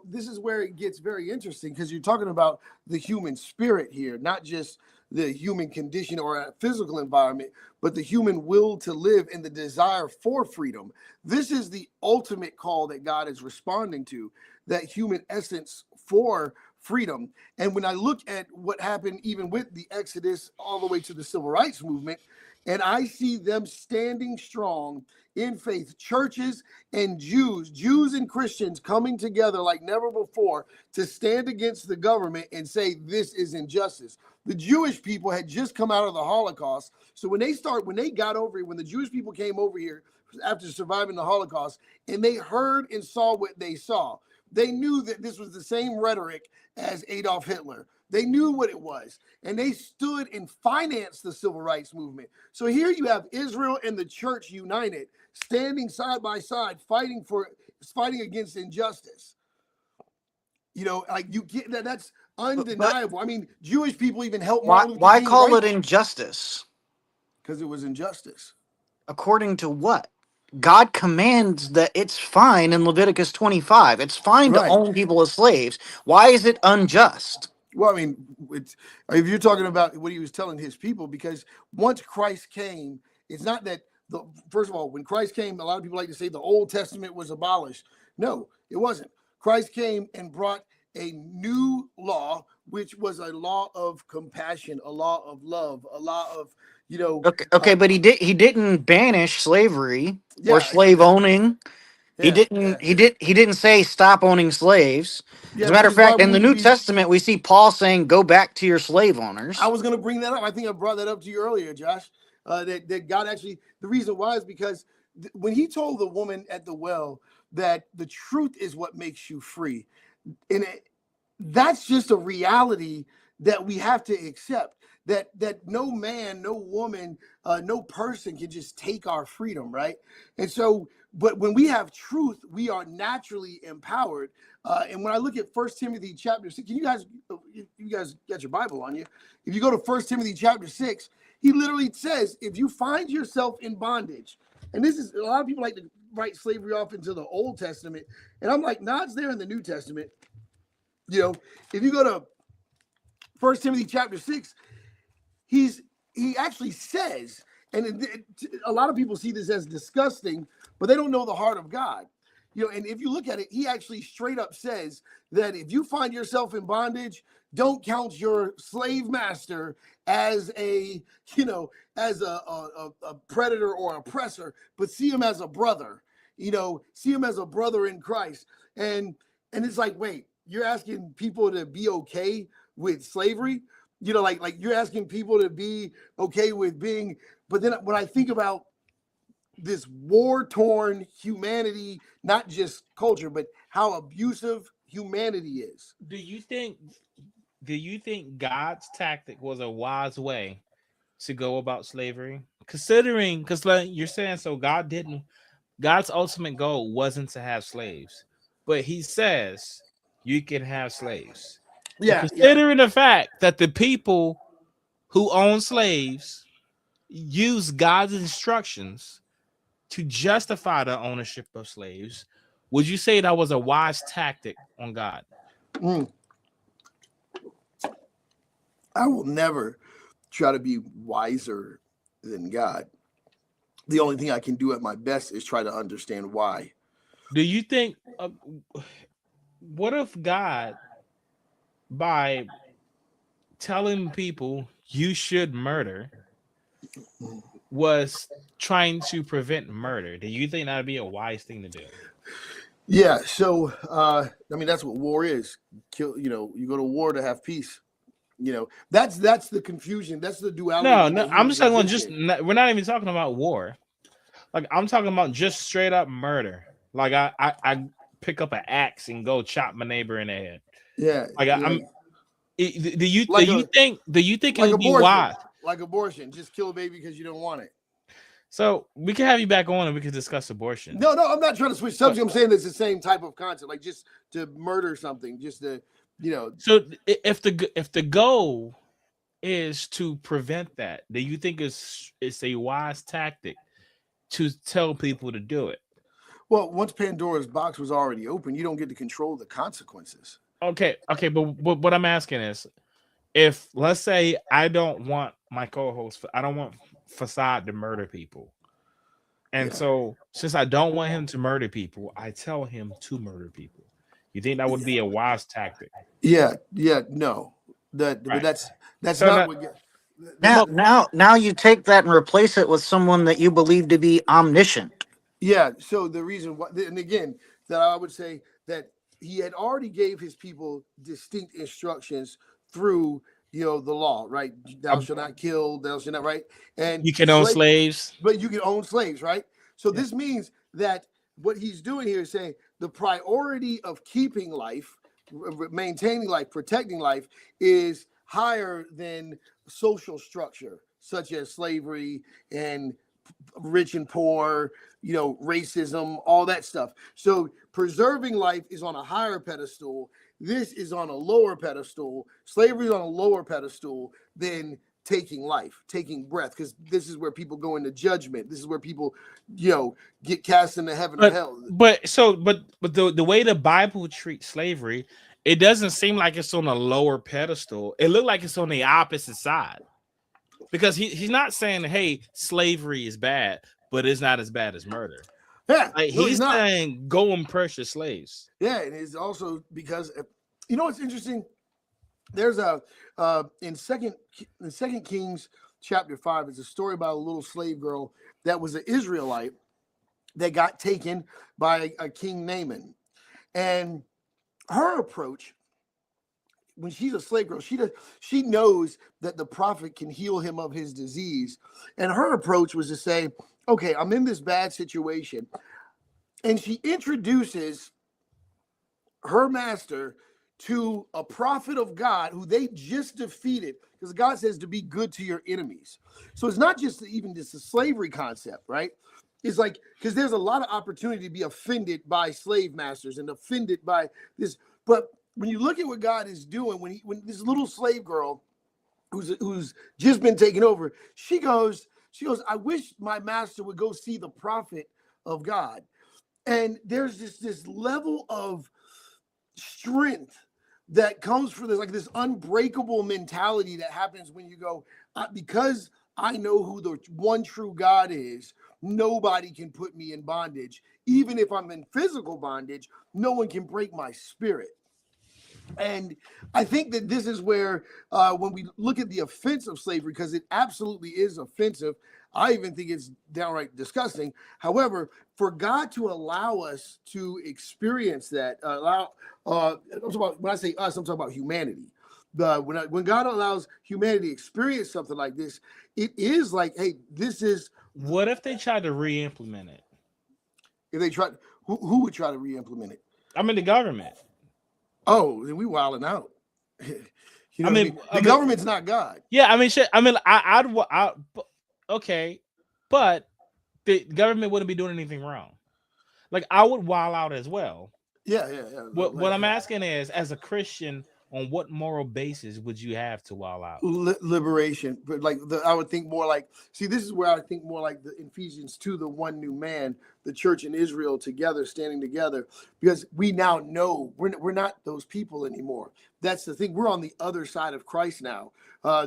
this is where it gets very interesting because you're talking about the human spirit here, not just the human condition or a physical environment, but the human will to live and the desire for freedom. This is the ultimate call that God is responding to, that human essence for freedom. And when I look at what happened, even with the Exodus all the way to the civil rights movement, and I see them standing strong in faith, churches and Jews and Christians coming together like never before to stand against the government and say this is injustice. The Jewish people had just come out of the Holocaust. So when the Jewish people came over here after surviving the Holocaust and they heard and saw what they saw, they knew that this was the same rhetoric as Adolf Hitler. They knew what it was, and they stood and financed the civil rights movement. So here you have Israel and the church united, standing side by side, fighting against injustice. Like you get that. That's undeniable. I mean, Jewish people even helped Martin Luther Why King call write it injustice? because it was injustice. According to what? God commands that it's fine in Leviticus 25. It's fine to Right. own people as slaves. Why is it unjust? Well, I mean, if you're talking about what he was telling his people, because once Christ came, it's not that first of all, when Christ came, a lot of people like to say the Old Testament was abolished. No, it wasn't. Christ came and brought a new law, which was a law of compassion, a law of love, a law of, Okay, but he didn't banish slavery or yeah, slave owning. He yeah, didn't say stop owning slaves. As a yeah, matter which of is why fact, we in the need to New be. Testament, we see Paul saying, "Go back to your slave I owners." was going to bring that up. I think I brought that up to you earlier, Josh. That God actually, the reason why is because when he told the woman at the well that the truth is what makes you free, and that's just a reality that we have to accept. That no man, no woman, no person can just take our freedom, right? And so, but when we have truth, we are naturally empowered. And when I look at 1 Timothy chapter 6, you guys got your Bible on you. If you go to 1 Timothy chapter 6, he literally says, if you find yourself in bondage, and this is a lot of people like to write slavery off into the Old Testament, and I'm like, nah, it's there in the New Testament. If you go to 1 Timothy chapter 6, he actually says, and a lot of people see this as disgusting, but they don't know the heart of God. you know, and if you look at it, he actually straight up says that if you find yourself in bondage, don't count your slave master as a, you know, as a predator or oppressor, but see him as a brother, you know, see him as a brother in Christ. And it's like, wait, you're asking people to be okay with slavery? You know, like you're asking people to be okay with being, but then when I think about this war-torn humanity, not just culture, but how abusive humanity is. Do you think God's tactic was a wise way to go about slavery? Considering, because like you're saying, so God's ultimate goal wasn't to have slaves, but he says you can have slaves. Yeah, Considering the fact that the people who own slaves use God's instructions to justify the ownership of slaves, would you say that was a wise tactic on God? I will never try to be wiser than God. The only thing I can do at my best is try to understand why. Do you think, what if God, by telling people you should murder, was trying to prevent murder? Do you think that would be a wise thing to do? Yeah, so I mean that's what war is. Kill, you know, you go to war to have peace. You know, that's the confusion. That's the duality. No, I'm just talking about we're not even talking about war. Like I'm talking about just straight up murder. Like I pick up an axe and go chop my neighbor in the head. Yeah. Like yeah. Do you think it like would be wise? Like abortion, just kill a baby because you don't want it. So we can have you back on and we can discuss abortion. No, I'm not trying to switch subject. I'm saying it's the same type of concept, like just to murder something, just to, you know. So if the goal is to prevent that, do you think it's a wise tactic to tell people to do it? Well, once Pandora's box was already open, you don't get to control the consequences. Okay, but what I'm asking is, if let's say I don't want my co-host, I don't want Facade to murder people, and so since I don't want him to murder people, I tell him to murder people. You think that would be a wise tactic? Yeah, no, but that's So not what. Now you take that and replace it with someone that you believe to be omniscient. Yeah. So the reason why, and again, that I would say that he had already gave his people distinct instructions through, you know, the law, right? Thou shalt not kill, thou shalt not, right? And you can own slaves, but you can own slaves, right? So this means that what he's doing here is saying the priority of keeping life, maintaining life, protecting life is higher than social structure, such as slavery and rich and poor, you know, racism, all that stuff. So preserving life is on a higher pedestal. This is on a lower pedestal. Slavery is on a lower pedestal than taking life, taking breath, because this is where people go into judgment. This is where people, you know, get cast into heaven or hell. But the way the Bible treats slavery, it doesn't seem like it's on a lower pedestal. It looked like it's on the opposite side. Because he's not saying, hey, slavery is bad, but it's not as bad as murder. Yeah, like, he's saying go and purchase slaves. Yeah, and it's also because, you know what's interesting? There's in Second Kings chapter 5 is a story about a little slave girl that was an Israelite that got taken by a King Naaman, and her approach, when she's a slave girl, she knows that the prophet can heal him of his disease. And her approach was to say, okay, I'm in this bad situation. And she introduces her master to a prophet of God who they just defeated, because God says to be good to your enemies. So it's not just even just a slavery concept, right? It's like, because there's a lot of opportunity to be offended by slave masters and offended by this. But when you look at what God is doing, when this little slave girl who's just been taken over, she goes, I wish my master would go see the prophet of God. And there's this level of strength that comes from this unbreakable mentality that happens when you go, because I know who the one true God is, nobody can put me in bondage. Even if I'm in physical bondage, no one can break my spirit. And I think that this is where, when we look at the offense of slavery, because it absolutely is offensive, I even think it's downright disgusting. However, for God to allow us to experience that, when I say us, I'm talking about humanity. When God allows humanity to experience something like this, it is like, hey, this is. What if they tried to re-implement it? If they try, who would try to re-implement it? I mean, the government. Oh, then we wilding out. You know, I mean, the government's not God. Yeah, I mean, shit. I mean, okay, but the government wouldn't be doing anything wrong. Like, I would wild out as well. Yeah. What I'm asking is, as a Christian, on what moral basis would you have to wild out? Liberation, but like I would think more like. See, this is where I think more like the Ephesians 2, the one new man, the church in Israel together, standing together, because we now know we're not those people anymore. That's the thing. We're on the other side of Christ now.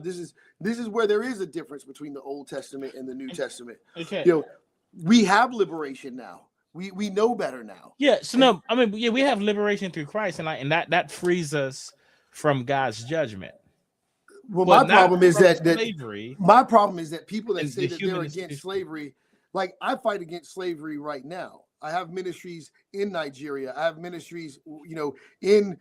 This is where there is a difference between the Old Testament and the New Testament. Okay, You know, we have liberation now. We know better now. Yeah. So no, I mean, yeah, we have liberation through Christ, and that frees us from God's judgment. Well, But my problem is that slavery. my problem is that people that And say the that they're human against is- slavery, like I fight against slavery right now. I have ministries in Nigeria. I have ministries, in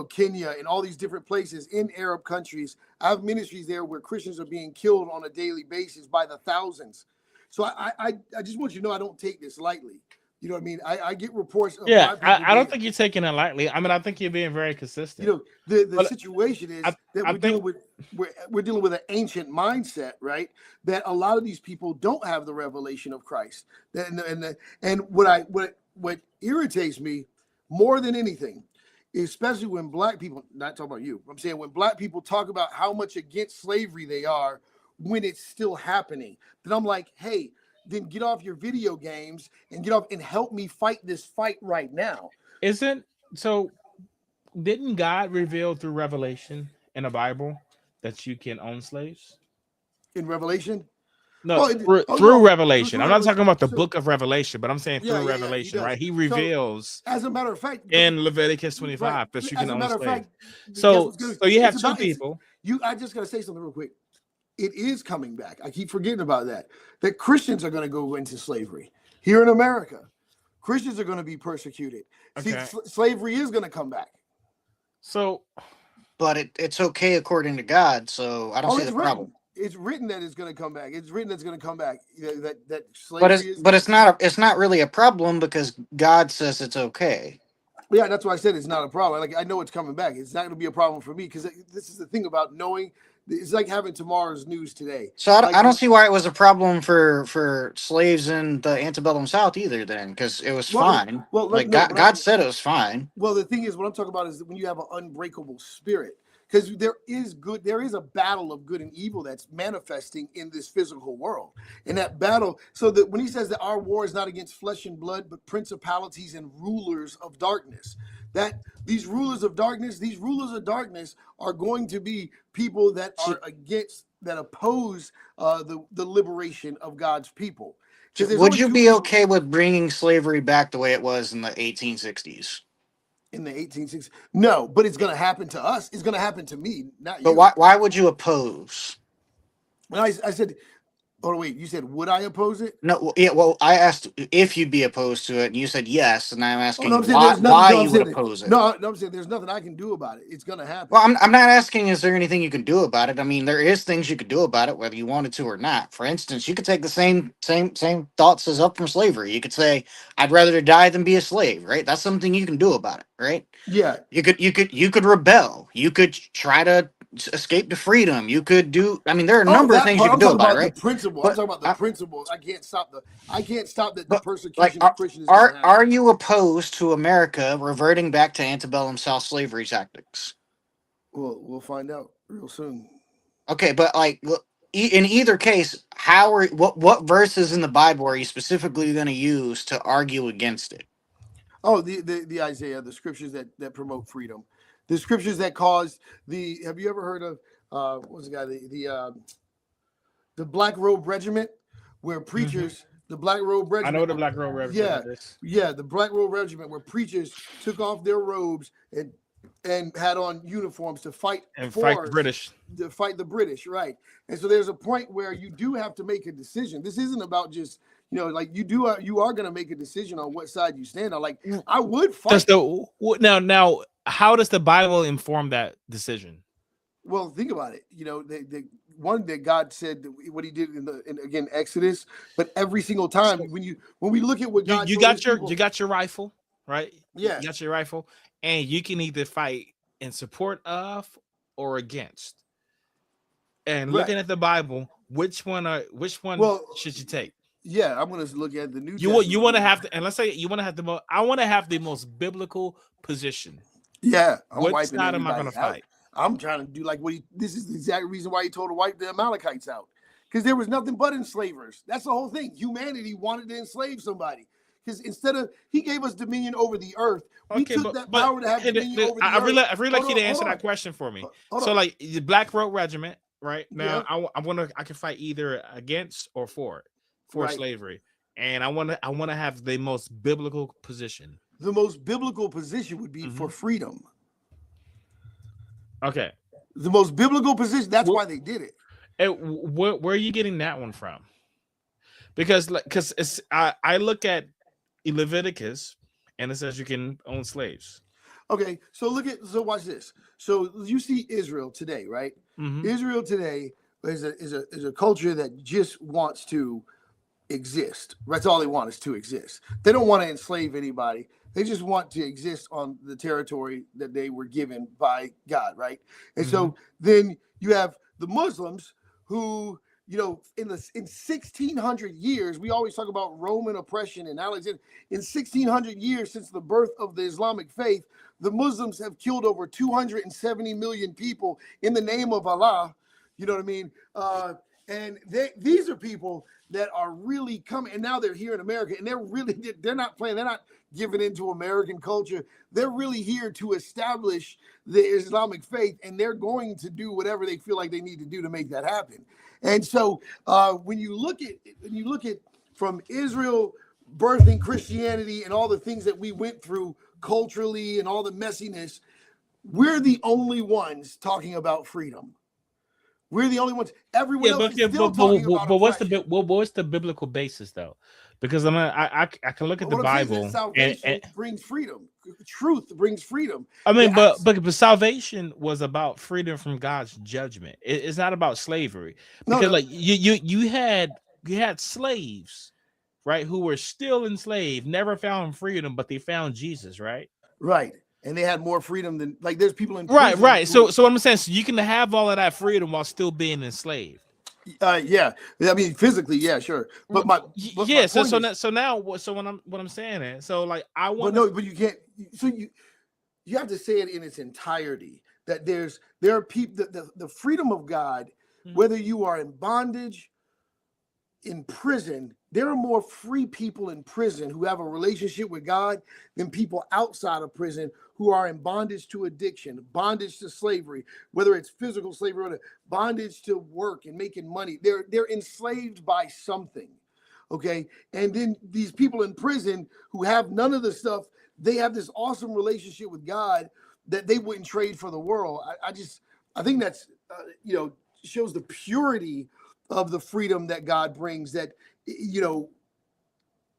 Kenya and all these different places in Arab countries. I have ministries there where Christians are being killed on a daily basis by the thousands. So I just want you to know I don't take this lightly. You know what I mean? I get reports of Yeah, my people I don't being- think you're taking it lightly. I mean, I think you're being very consistent. the But situation is I that we're dealing with we're dealing with an ancient mindset, right? That a lot of these people don't have the revelation of Christ. And what irritates me more than anything, especially when black people, not talking about you, I'm saying when black people talk about how much against slavery they are when it's still happening, then I'm like, hey, then get off your video games and get off and help me fight this fight right now. Didn't God reveal through Revelation in the Bible that you can own slaves? In Revelation, No, no, through Revelation. through I'm not talking about the so- book of Revelation, but I'm saying Yeah, through yeah, he Revelation, does. right? He So, reveals as a matter of fact, in Leviticus 25 right, that you as can a own matter of slaves. fact, guess So what's good? you have It's two about- it's- people. I just gotta say something real quick. It is coming back. I keep forgetting about that. That Christians are going to go into slavery here in America. Christians are going to be persecuted. See, Okay. slavery is going to come back. So But it's okay according to God, so I don't see it's the written. problem. It's written that it's going to come back. It's written that's going to come back. That But slavery it's not really a problem because God says it's okay. Yeah, that's why I said it's not a problem. Like I know it's coming back. It's not going to be a problem for me because this is the thing about knowing. It's like having tomorrow's news today. So I Like, don't see why it was a problem for slaves in the antebellum South either. Then because it was fine. Like God said it was fine. Well, the thing is, what I'm talking about is when you have an unbreakable spirit, because there is a battle of good and evil that's manifesting in this physical world. And that battle, so that when he says that our war is not against flesh and blood, but principalities and rulers of darkness, that these rulers of darkness are going to be people that are against, that oppose the liberation of God's people. Would you be okay with bringing slavery back the way it was in the 1860s? In the 1860s? No, but it's going to happen to us. It's going to happen to me, not you. But why would you oppose? And I said, oh, wait, you said, would I oppose it? No, yeah. Well, I asked if you'd be opposed to it, and you said yes, and I'm asking I'm saying why there's nothing- you would oppose it. No, I'm saying there's nothing I can do about it. It's going to happen. Well, I'm not asking is there anything you can do about it. I mean, there is things you could do about it, whether you wanted to or not. For instance, you could take the same thoughts as up from slavery. You could say, "I'd rather die than be a slave." Right? That's something you can do about it. Right? Yeah. You could rebel. You could try to escape to freedom. You could do. I mean, there are a number of things you can do about it. Right? The principle. But I'm talking about the principle. I can't stop the But, persecution like, of Christians. Is gonna happen. are you opposed to America reverting back to antebellum South slavery tactics? Well, we'll find out real soon. Okay, but like in either case, what verses in the Bible are you specifically going to use to argue against it? Oh, the Isaiah, the scriptures that promote freedom, the scriptures that caused the. Have you ever heard of what was the guy the Black Robe Regiment, where preachers The Black Robe I know Regiment. what the Black Robe Regiment is. Yeah, the Black Robe Regiment, where preachers took off their robes and had on uniforms to fight And fight the British. To fight the British, right? And so there's a point where you do have to make a decision. This isn't about just, like you are going to make a decision on what side you stand on. Like, I would fight. Now, how does the Bible inform that decision? Well, think about it. The one that God said what He did in Exodus, but every single time when we look at what God you got your rifle, right? Yeah, you got your rifle, and you can either fight in support of or against. And looking at the Bible, which one should you take? Yeah, I'm going to look at the New. You want to have to, and let's say you want to have I want to have the most biblical position. Yeah, what side am I going to fight? I'm trying to do like this is the exact reason why He told to wipe the Amalekites out, because there was nothing but enslavers. That's the whole thing. Humanity wanted to enslave somebody, because instead of He gave us dominion over the earth, we took that power to have dominion over the earth. I really like you to answer that question for me. So, like the Black Robe Regiment, right now, I can fight either against or for slavery, and I want to have the most biblical position. The most biblical position would be for freedom. Okay. The most biblical position. That's why they did it. Where are you getting that one from? Because I look at Leviticus and it says you can own slaves. Okay, so watch this. So you see Israel today, right? Mm-hmm. Israel today is a culture that just wants to exist. That's all they want, is to exist. They don't want to enslave anybody. They just want to exist on the territory that they were given by God, right? And so then you have the Muslims who, in 1600 years, we always talk about Roman oppression and Alexander. In 1600 years since the birth of the Islamic faith, the Muslims have killed over 270 million people in the name of Allah. You know what I mean? And these are people that are really coming, and now they're here in America, and they're not playing, they're not giving into American culture. They're really here to establish the Islamic faith, and they're going to do whatever they feel like they need to do to make that happen. And so when you look at from Israel birthing Christianity and all the things that we went through culturally and all the messiness, we're the only ones talking about freedom. We're the only ones. Everyone else is still talking about oppression. What's the biblical basis though? Because I can look at the Bible. Salvation brings freedom. Truth brings freedom. I mean, but salvation was about freedom from God's judgment. It's not about slavery. Because like you had slaves, right, who were still enslaved, never found freedom, but they found Jesus, right? Right. And they had more freedom than, like, there's people in prison. Right. So what I'm saying, so you can have all of that freedom while still being enslaved. Yeah. I mean, physically, yeah, sure. But so now what I'm saying is, so like I want. But you can't. So you have to say it in its entirety. That there are people, the freedom of God, whether you are in bondage, in prison, there are more free people in prison who have a relationship with God than people outside of prison who are in bondage to addiction, bondage to slavery, whether it's physical slavery or bondage to work and making money. They're enslaved by something, okay? And then these people in prison who have none of the stuff, they have this awesome relationship with God that they wouldn't trade for the world. I think that's, shows the purity of the freedom that God brings, that,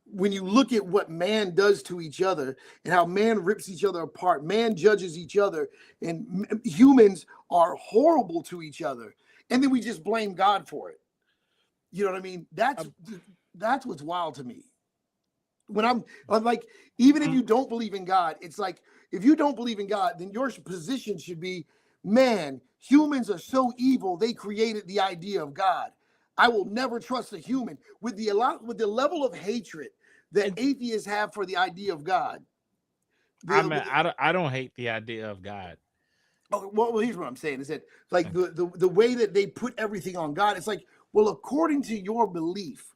when you look at what man does to each other and how man rips each other apart, man judges each other, and humans are horrible to each other. And then we just blame God for it. You know what I mean? That's what's wild to me. When I'm like, even if you don't believe in God, it's like, if you don't believe in God, then your position should be, man, humans are so evil, they created the idea of God. I will never trust a human with the level of hatred that atheists have for the idea of God. I don't hate the idea of God. Oh, well, here's what I'm saying is that, like, the way that they put everything on God, it's like, well, according to your belief,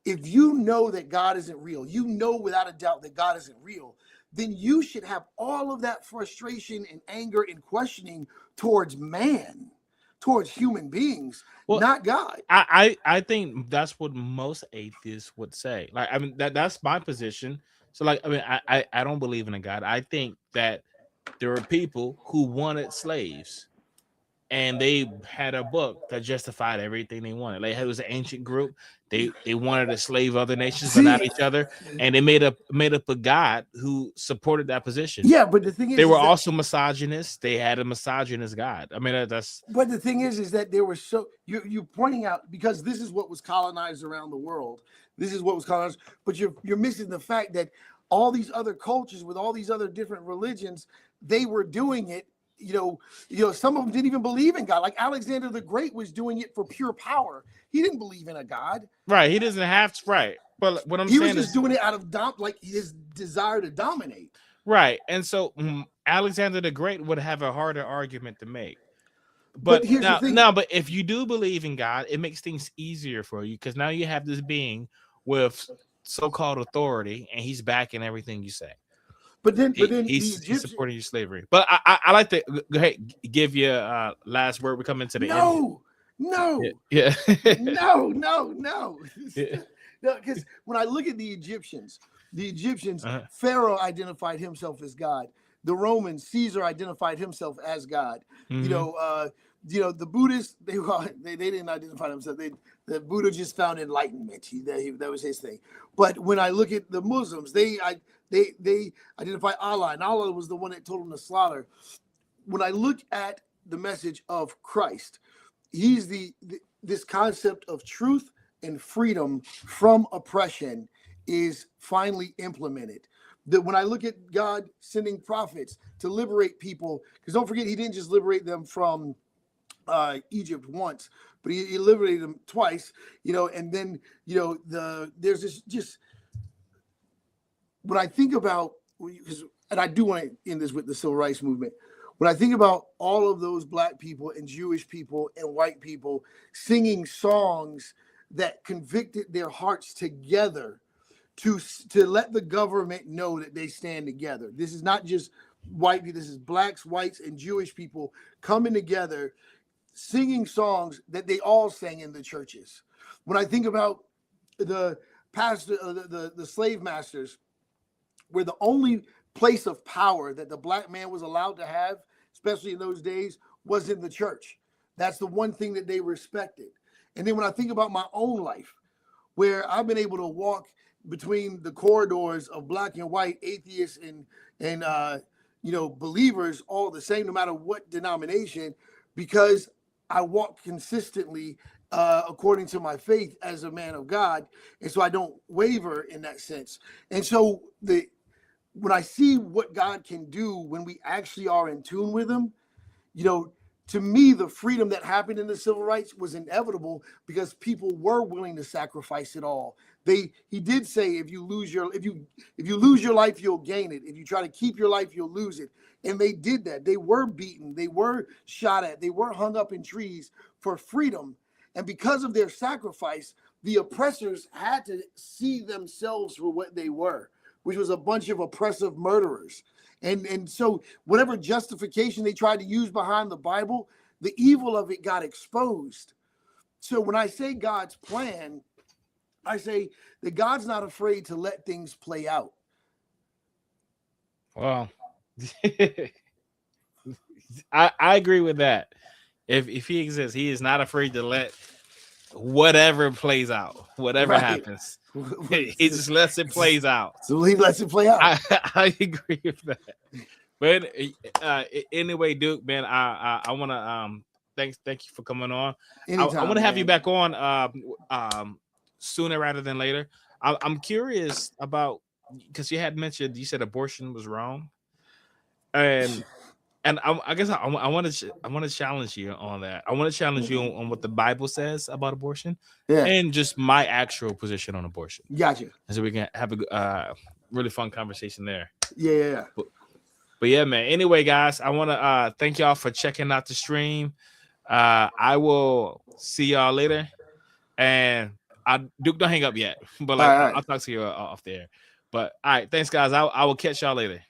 if you know that God isn't real, you know without a doubt that God isn't real, then you should have all of that frustration and anger and questioning towards man, towards human beings, Well, not God. I think that's what most atheists would say. Like, I mean, that's my position. So, like, I mean, I don't believe in a God. I think that there are people who wanted slaves, and they had a book that justified everything they wanted. Like, it was an ancient group. They wanted to slave other nations, but not each other, and they made up a God who supported that position. Yeah, but the thing is, They were that, also misogynists. They had a misogynist God. I mean, that's. but the thing is that there were so you're pointing out, because this is what was colonized around the world. This is what was colonized, but you're missing the fact that all these other cultures with all these other different religions, they were doing it. You know, some of them didn't even believe in God. Like Alexander the Great was doing it for pure power. He didn't believe in a God. Right, he doesn't have to. Right, but what I'm He saying was just is doing it out of like his desire to dominate. right, and so Alexander the Great would have a harder argument to make. But here's now, the thing. but if you do believe in God, it makes things easier for you because now you have this being with so-called authority, and he's backing everything you say. But then he's supporting your slavery. But I like to go ahead, give you last word. We come into the end. No, yeah. no. Yeah. No, because when I look at the Egyptians, Pharaoh identified himself as God. The Romans, Caesar identified himself as God. Mm-hmm. The Buddhists, they didn't identify themselves. The Buddha just found enlightenment. That was his thing. But when I look at the Muslims, they identify Allah, and Allah was the one that told them to slaughter. When I look at the message of Christ, he's this concept of truth and freedom from oppression is finally implemented. When I look at God sending prophets to liberate people, because don't forget, he didn't just liberate them from Egypt once, but he liberated them twice, and then, there's this just, when I think about, and I do want to end this with the civil rights movement. When I think about all of those Black people and Jewish people and white people singing songs that convicted their hearts together to let the government know that they stand together. This is not just white people, this is Blacks, whites, and Jewish people coming together, singing songs that they all sang in the churches. When I think about the pastor, the slave masters, where the only place of power that the Black man was allowed to have, especially in those days, was in the church. That's the one thing that they respected. And then when I think about my own life, where I've been able to walk between the corridors of Black and white, atheists and believers, all the same, no matter what denomination, because I walk consistently according to my faith as a man of God, and so I don't waver in that sense. And so when I see what God can do when we actually are in tune with him, to me, the freedom that happened in the civil rights was inevitable because people were willing to sacrifice it all. He did say, if you lose your life, you'll gain it. If you try to keep your life, you'll lose it. And they did that. They were beaten. They were shot at. They were hung up in trees for freedom. And because of their sacrifice, the oppressors had to see themselves for what they were, which was a bunch of oppressive murderers. And so whatever justification they tried to use behind the Bible, the evil of it got exposed. So when I say God's plan, I say that God's not afraid to let things play out. Well, I agree with that. If he exists, he is not afraid to let whatever plays out, whatever happens. He just lets it plays out. So he lets it play out. I agree with that. But anyway, Duke, man, I want to thank you for coming on. Anytime, I want to have you back on sooner rather than later. I'm curious about, because you had mentioned, you said abortion was wrong, and I guess I want to challenge you on that. I want to challenge you on what the Bible says about abortion, and just my actual position on abortion. Gotcha. And so we can have a really fun conversation there. Yeah. But yeah, man. Anyway, guys, I want to thank y'all for checking out the stream. I will see y'all later. And Duke, don't hang up yet. But I'll talk to you off there. But all right, thanks, guys. I will catch y'all later.